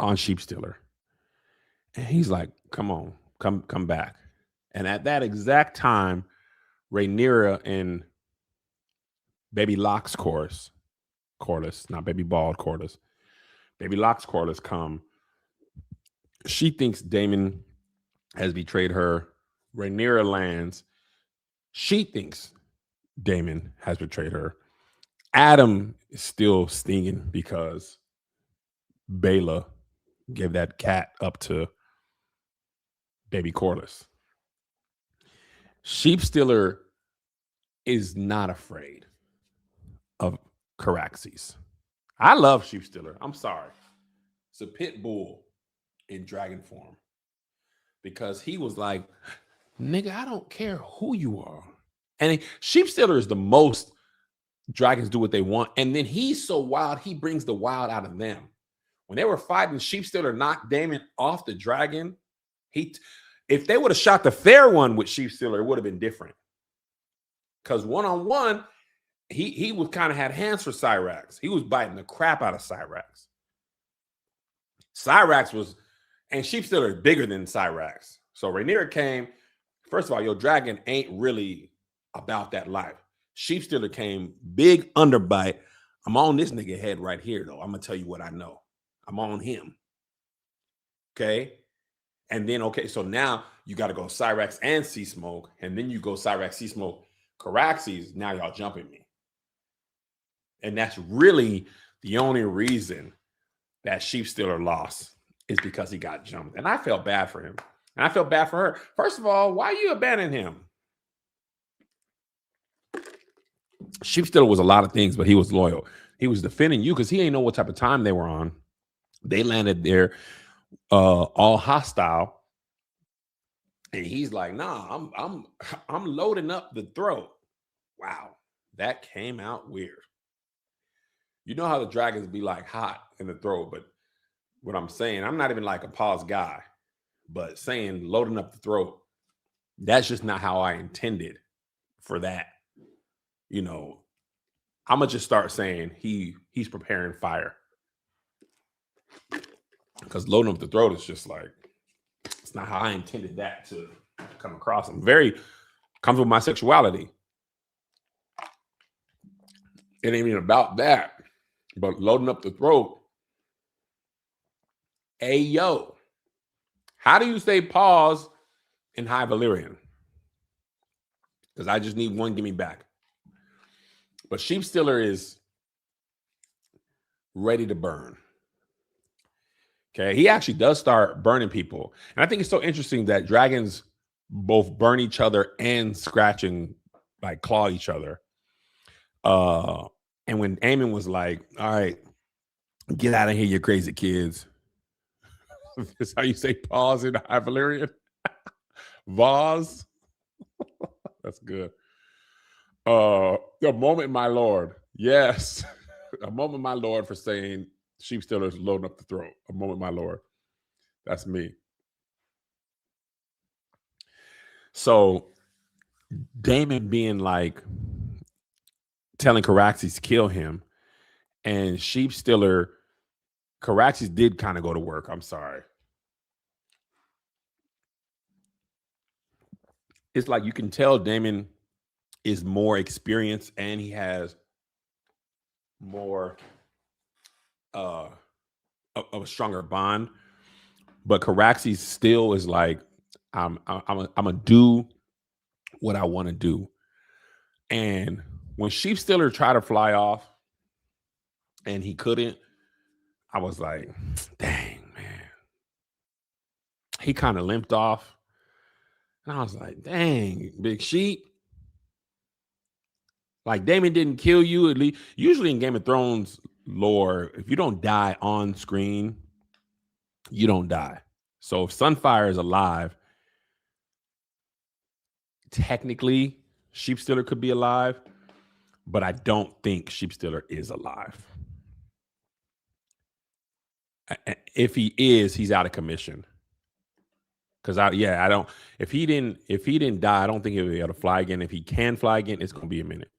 on Sheepstealer. And he's like, come on, come back. And at that exact time, Rhaenyra and Baby Locks Corlys, not Baby Bald Corlys, Baby Locks Corlys come. She thinks Daemon has betrayed her. Rhaenyra lands. She thinks Daemon has betrayed her. Adam is still stinging because Baela gave that cat up to Baby Corlys. Sheepstealer is not afraid of Caraxes. I love Sheepstealer. I'm sorry. It's a pit bull in dragon form. Because he was like, nigga, I don't care who you are. And Sheepstealer is the most dragons do what they want. And then he's so wild, he brings the wild out of them. When they were fighting, Sheepstealer knocked Daemon off the dragon. If they would have shot the fair one with Sheepstealer, it would have been different. Because one-on-one, he was kind of had hands for Cyrax. He was biting the crap out of Cyrax. Cyrax was, and Sheepstealer is bigger than Cyrax. So Rhaenyra came. First of all, your dragon ain't really about that life. Sheepstealer came, big underbite. I'm on this nigga head right here, though. I'm going to tell you what I know. I'm on him. Okay? And then, okay, so now you got to go Cyrax and Sea Smoke. And then you go Cyrax, Sea Smoke, Caraxes. Now y'all jumping me. And that's really the only reason that Sheepstealer lost is because he got jumped. And I felt bad for him. And I felt bad for her. First of all, why you abandon him? Sheepstealer was a lot of things, but he was loyal. He was defending you because he ain't know what type of time they were on. They landed there all hostile. And he's like, nah, I'm loading up the throat. Wow, that came out weird. You know how the dragons be like hot in the throat, but what I'm saying, I'm not even like a pause guy, but saying loading up the throat, that's just not how I intended for that. You know, I'm gonna just start saying he's preparing fire. Because loading up the throat is just like, it's not how I intended that to come across. I'm very comfortable with my sexuality. It ain't even about that. But loading up the throat, hey, yo, how do you say pause in High Valyrian? Because I just need one, give me back. But Sheepstealer is ready to burn. Okay, he actually does start burning people. And I think it's so interesting that dragons both burn each other and scratch and like claw each other. And when Aemon was like, all right, get out of here, you crazy kids. That's how you say pause in High Valyrian? Vaz. That's good. A moment, my lord. Yes. A moment, my lord, for saying Sheepstealer's loading up the throat. A moment, my lord. That's me. So Daemon being like telling Caraxes to kill him, and Sheepstealer, Caraxes did kind of go to work. I'm sorry. It's like you can tell Daemon is more experienced and he has more of a stronger bond. But Caraxi still is like, I'm gonna do what I want to do. And when Sheep Stealer tried to fly off and he couldn't, I was like, dang, man. He kind of limped off. And I was like, dang, Big Sheep. Like, Daemon didn't kill you. At least, usually in Game of Thrones lore, if you don't die on screen, you don't die. So if Sunfire is alive, technically, Sheep Stealer could be alive, but I don't think Sheep Stealer is alive. If he is, he's out of commission. Because I don't. If he didn't die, I don't think he'll be able to fly again. If he can fly again, it's gonna be a minute.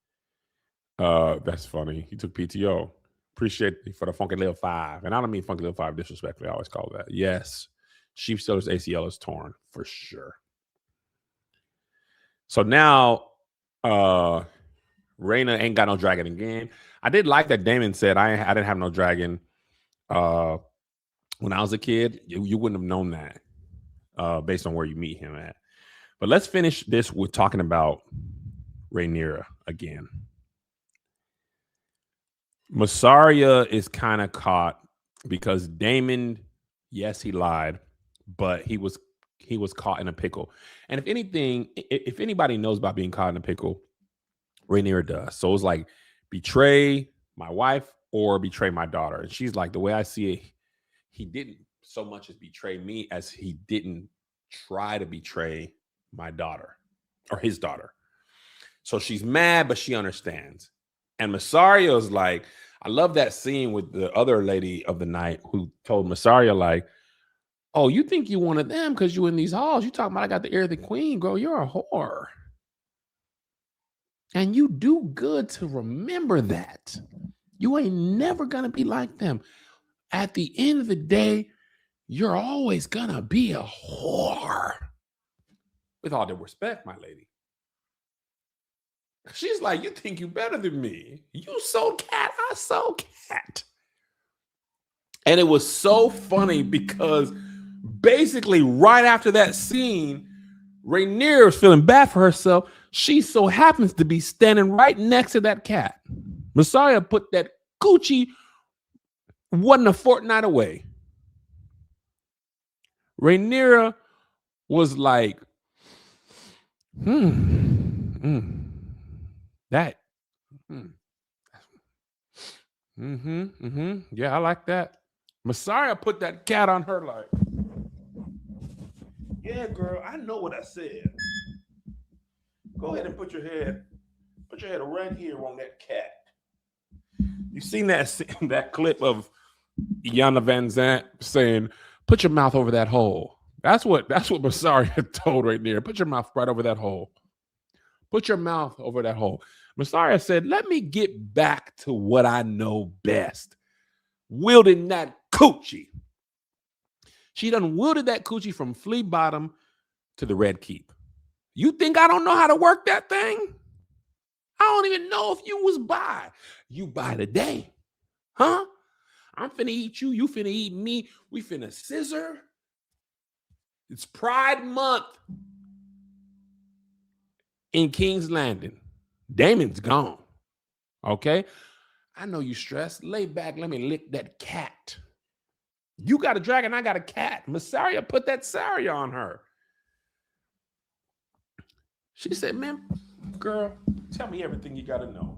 That's funny. He took PTO. Appreciate it for the Funky Little 5. And I don't mean Funky Little 5 disrespectfully. I always call that. Yes. Sheep Stealer's ACL is torn for sure. So now Rhaena ain't got no dragon again. I did like that Daemon said I didn't have no dragon when I was a kid. You wouldn't have known that based on where you meet him at. But let's finish this with talking about Rhaenyra again. Mysaria is kind of caught because Daemon, yes, he lied, but he was caught in a pickle. And if anything, if anybody knows about being caught in a pickle, Rhaenyra does. So it's like, betray my wife or betray my daughter. And she's like, the way I see it, he didn't so much as betray me as he didn't try to betray my daughter or his daughter. So she's mad, but she understands. And Mysaria is like, I love that scene with the other lady of the night who told Mysaria, like, oh, you think you wanted them because you in these halls. You talking about I got the ear of the queen, girl. You're a whore. And you do good to remember that. You ain't never going to be like them. At the end of the day, you're always going to be a whore. With all due respect, my lady. She's like, you think you better than me. You sold cat, I sold cat. And it was so funny because basically right after that scene, Rhaenyra was feeling bad for herself. She so happens to be standing right next to that cat. Mysaria put that coochie wasn't a fortnight away. Rhaenyra was like, that. Yeah, I like that. Mysaria put that cat on her like, yeah, girl, I know what I said. Go ahead and put your head right here on that cat. You seen that clip of Iyanla Vanzant saying, put your mouth over that hole. That's what Mysaria told right there. Put your mouth right over that hole. Put your mouth over that hole. Mysaria said, let me get back to what I know best. Wielding that coochie. She done wielded that coochie from Flea Bottom to the Red Keep. You think I don't know how to work that thing? I don't even know if you was by. You by today. Huh? I'm finna eat you. You finna eat me. We finna scissor. It's Pride Month in King's Landing. Damon's gone. Okay? I know you stressed. Lay back. Let me lick that cat. You got a dragon. I got a cat. Mysaria put that Saria on her. She said, man, girl, tell me everything you got to know.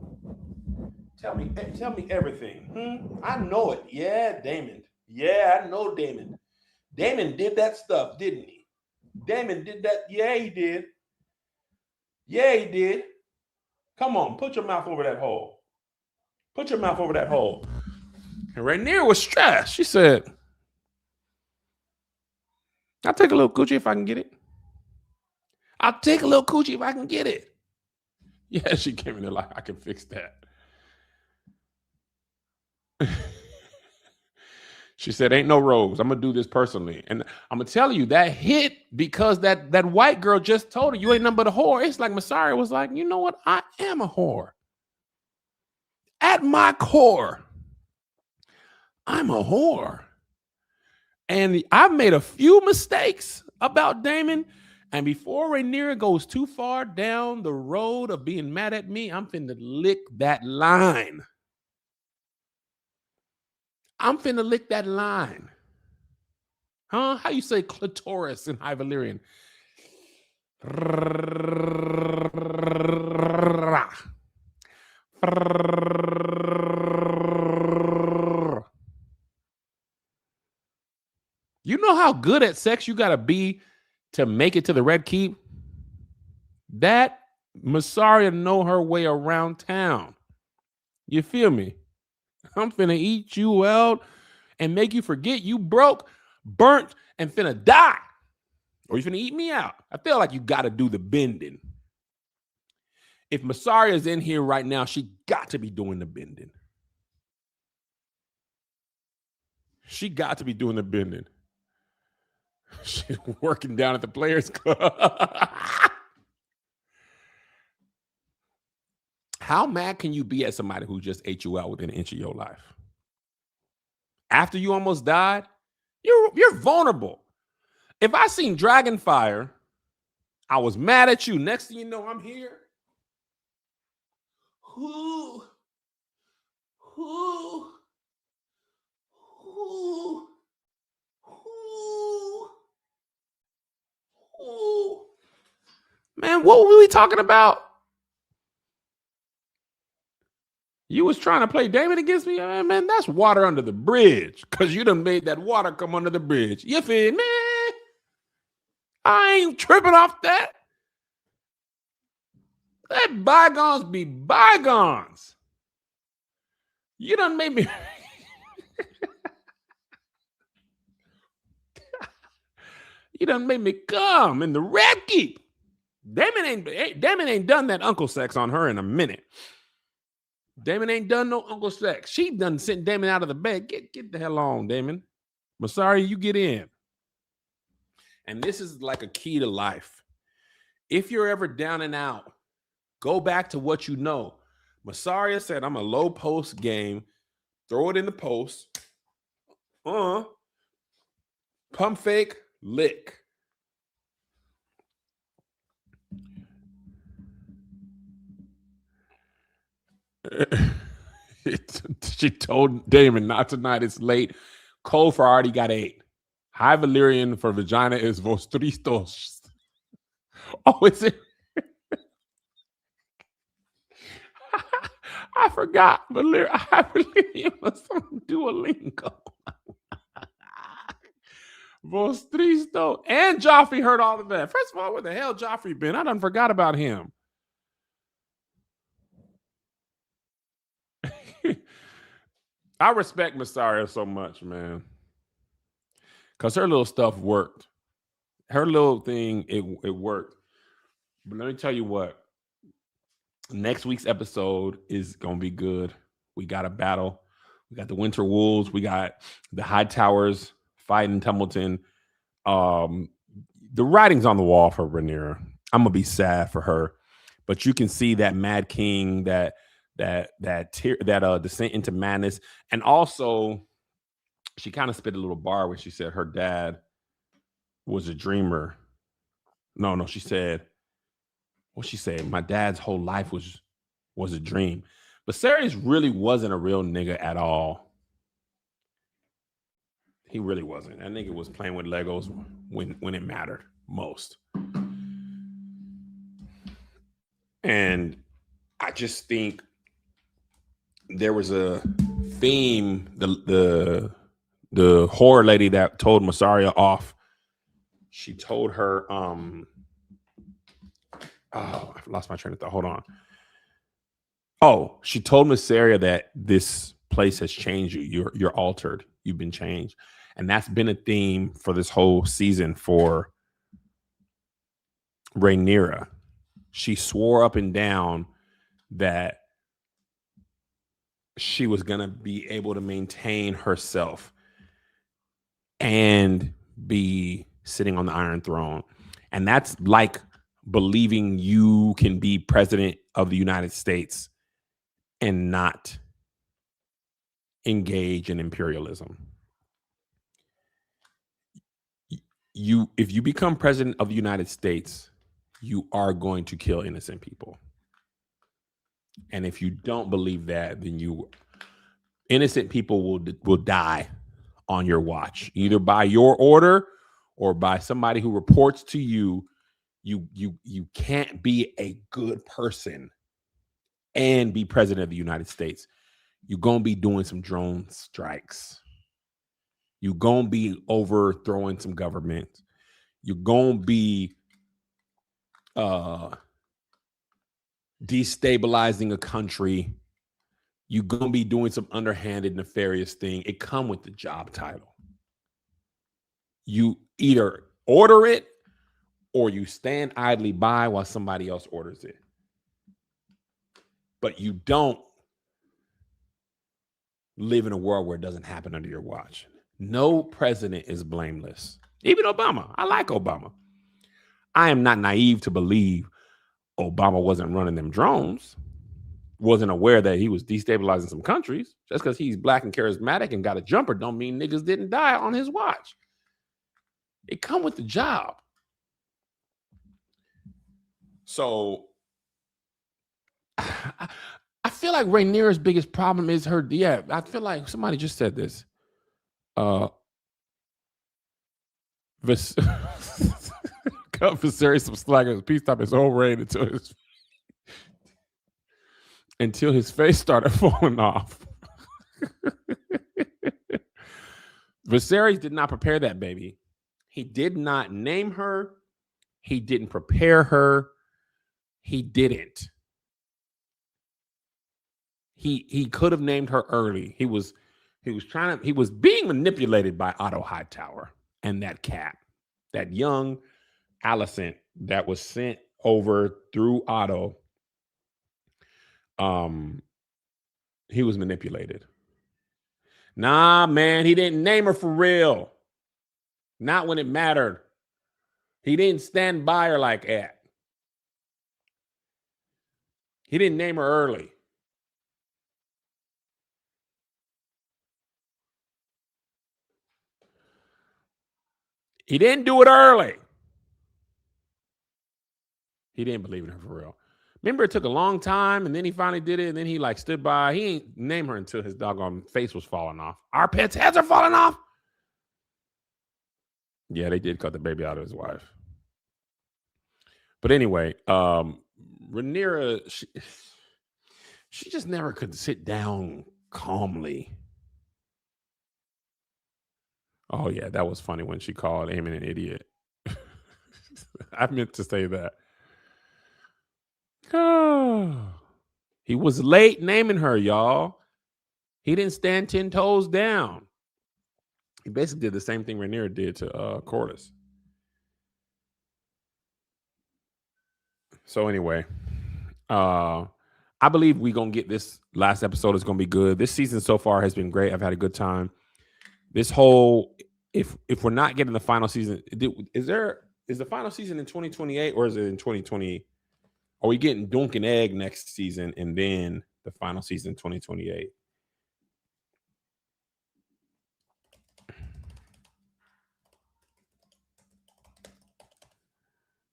Tell me everything. I know it. Yeah, Daemon. Yeah, I know Daemon. Daemon did that stuff, didn't he? Daemon did that. Yeah, he did. Yeah, he did. Come on, put your mouth over that hole. Put your mouth over that hole. And Rhaenyra was stressed. She said, I'll take a little coochie if I can get it. I'll take a little coochie if I can get it. Yeah, she came in there like, I can fix that. She said, ain't no rose. I'm going to do this personally. And I'm going to tell you, that hit because that white girl just told her, you ain't nothing but a whore. It's like Mysaria was like, you know what? I am a whore. At my core, I'm a whore. And I've made a few mistakes about Damon. And before Rhaenyra goes too far down the road of being mad at me, I'm finna lick that line. I'm finna lick that line. Huh? How you say clitoris in High Valyrian? You know how good at sex you gotta be to make it to the Red Keep? That Mysaria know her way around town. You feel me? I'm finna eat you out and make you forget you broke, burnt, and finna die. Or you finna eat me out. I feel like you gotta do the bending. If Mysaria's in here right now, she got to be doing the bending. She got to be doing the bending. She's working down at the Players Club. How mad can you be at somebody who just ate you out within an inch of your life? After you almost died, you're vulnerable. If I seen Dragonfire, I was mad at you. Next thing you know, I'm here. Who? Man, what were we talking about? You was trying to play Damon against me? Man, that's water under the bridge. Because you done made that water come under the bridge. You feel me? I ain't tripping off that. Let bygones be bygones. You done made me... You done made me come in the Red Keep. Damon ain't done that uncle sex on her in a minute. Damon ain't done no uncle sex. She done sent Damon out of the bed. Get the hell on, Damon. Mysaria, you get in. And this is like a key to life. If you're ever down and out, go back to what you know. Mysaria said, I'm a low post game. Throw it in the post. Pump fake, lick. She told Damon, not tonight, it's late. Cold for already got 8. High Valyrian for vagina is vos tristos. Oh, is it? I forgot. High Valyrian was on Duolingo. Vos tristo. And Joffrey heard all of that. First of all, where the hell Joffrey been? I done forgot about him. I respect Mysaria so much, man. Because her little stuff worked. Her little thing, it worked. But let me tell you what. Next week's episode is going to be good. We got a battle. We got the Winter Wolves. We got the High Towers fighting Templeton. The writing's on the wall for Rhaenyra. I'm going to be sad for her. But you can see that Mad King, that descent into madness. And also, she kind of spit a little bar when she said her dad was a dreamer. No, she said, what she said, my dad's whole life was a dream. But Viserys really wasn't a real nigga at all. He really wasn't. That nigga was playing with Legos when it mattered most. And I just think there was a theme, the whore lady that told Mysaria off. She told her, I've lost my train of thought. Hold on. Oh, she told Mysaria that this place has changed you. You're altered. You've been changed. And that's been a theme for this whole season for Rhaenyra. She swore up and down that she was going to be able to maintain herself and be sitting on the Iron Throne. And that's like believing you can be president of the United States and not engage in imperialism. If you become president of the United States, you are going to kill innocent people. And if you don't believe that, then innocent people will die on your watch, either by your order or by somebody who reports to you. You can't be a good person and be president of the United States. You're going to be doing some drone strikes. You're going to be overthrowing some government. You're going to be destabilizing a country. You're going to be doing some underhanded, nefarious thing. It comes with the job title. You either order it or you stand idly by while somebody else orders it. But you don't live in a world where it doesn't happen under your watch. No president is blameless. Even Obama. I like Obama. I am not naive to believe Obama wasn't running them drones, wasn't aware that he was destabilizing some countries. Just because he's black and charismatic and got a jumper don't mean niggas didn't die on his watch. It come with the job. So I feel like Rhaenyra's biggest problem is her. Yeah, I feel like somebody just said this. Cut Viserys some slack as peace time his whole reign until his face started falling off. Viserys did not prepare that baby. He did not name her. He didn't prepare her. He didn't. He could have named her early. He was being manipulated by Otto Hightower and that cat, that young Alicent that was sent over through Otto. He was manipulated. Nah, man, he didn't name her for real. Not when it mattered. He didn't stand by her like that. He didn't name her early. He didn't do it early. He didn't believe in her for real. Remember, it took a long time, and then he finally did it, and then he like stood by. He ain't name her until his doggone face was falling off. Our pets' heads are falling off. Yeah, they did cut the baby out of his wife. But anyway, Rhaenyra, she just never could sit down calmly. Oh, yeah, that was funny when she called Aemon an idiot. I meant to say that. Oh, he was late naming her, y'all. He didn't stand 10 toes down. He basically did the same thing Rhaenyra did to Corlys. So anyway, I believe we're going to get this last episode is going to be good. This season so far has been great. I've had a good time. This whole, if we're not getting the final season, is the final season in 2028 or is it in 2020? Are we getting Dunk and Egg next season and then the final season 2028?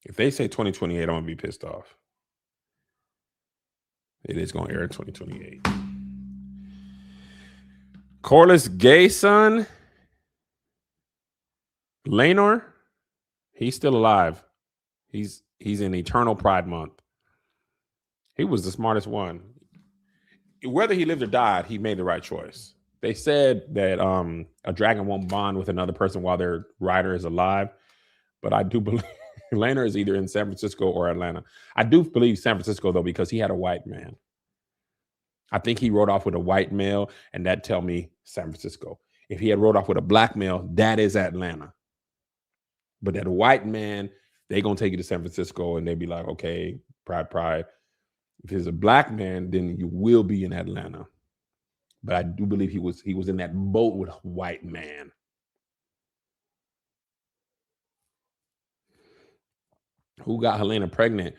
If they say 2028, I'm going to be pissed off. It is going to air in 2028. Corlys' gay son, Laenor, he's still alive. He's in Eternal Pride Month. He was the smartest one. Whether he lived or died, he made the right choice. They said that a dragon won't bond with another person while their rider is alive. But I do believe Laenor is either in San Francisco or Atlanta. I do believe San Francisco, though, because he had a white man. I think he rode off with a white male, and that tell me San Francisco. If he had rode off with a black male, that is Atlanta. But that white man, they going to take you to San Francisco, and they be like, okay, pride. If he's a black man, then you will be in Atlanta. But I do believe he was in that boat with a white man. Who got Helena pregnant?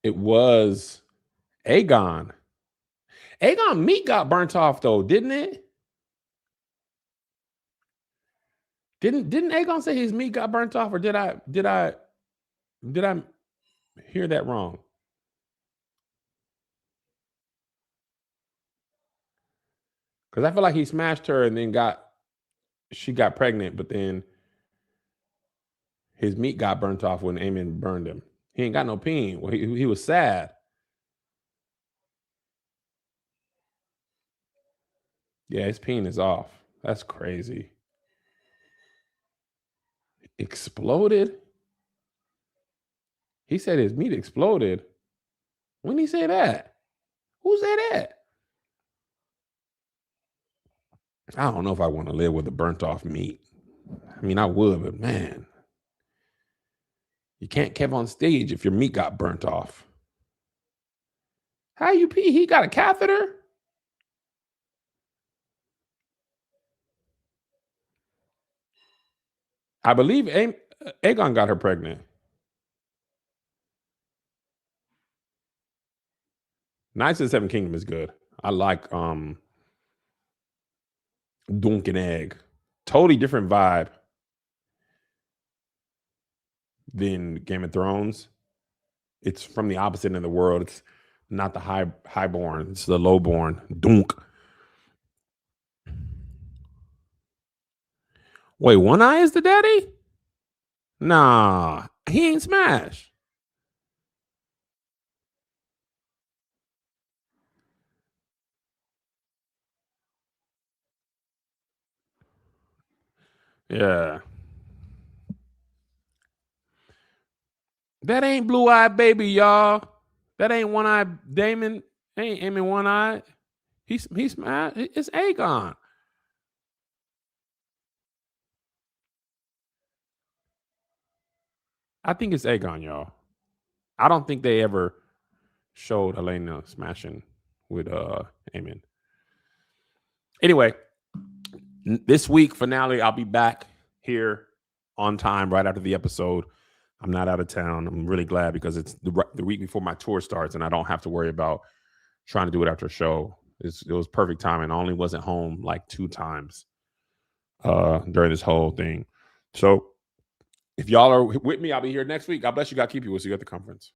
It was Aegon. Aegon meat got burnt off, though, didn't it? Didn't Aegon say his meat got burnt off, or did I hear that wrong? Because I feel like he smashed her and then she got pregnant, but then his meat got burnt off when Aemon burned him. He ain't got no peen. Well, he was sad. Yeah, his peen is off. That's crazy. Exploded? He said his meat exploded. When did he say that? Who said that? I don't know if I want to live with a burnt off meat. I mean, I would, but man, you can't keep on stage if your meat got burnt off. How you pee? He got a catheter? I believe Aegon got her pregnant. Knights of the Seven Kingdom is good. I like Dunk and Egg. Totally different vibe than Game of Thrones. It's from the opposite end of the world. It's not the highborn. It's the lowborn. Dunk. Wait, One Eye is the daddy? Nah, he ain't smash. Yeah. That ain't Blue Eye Baby, y'all. That ain't One Eye Damon. Ain't Aiming One Eye. He's smash. It's Aegon. I think it's Aegon, y'all. I don't think they ever showed Helena smashing with Aemon. Anyway, this week finale, I'll be back here on time right after the episode. I'm not out of town. I'm really glad because it's the week before my tour starts, and I don't have to worry about trying to do it after a show. It was perfect timing. I only wasn't home like 2 times during this whole thing. So if y'all are with me, I'll be here next week. God bless you. God keep you. We'll see you at the conference.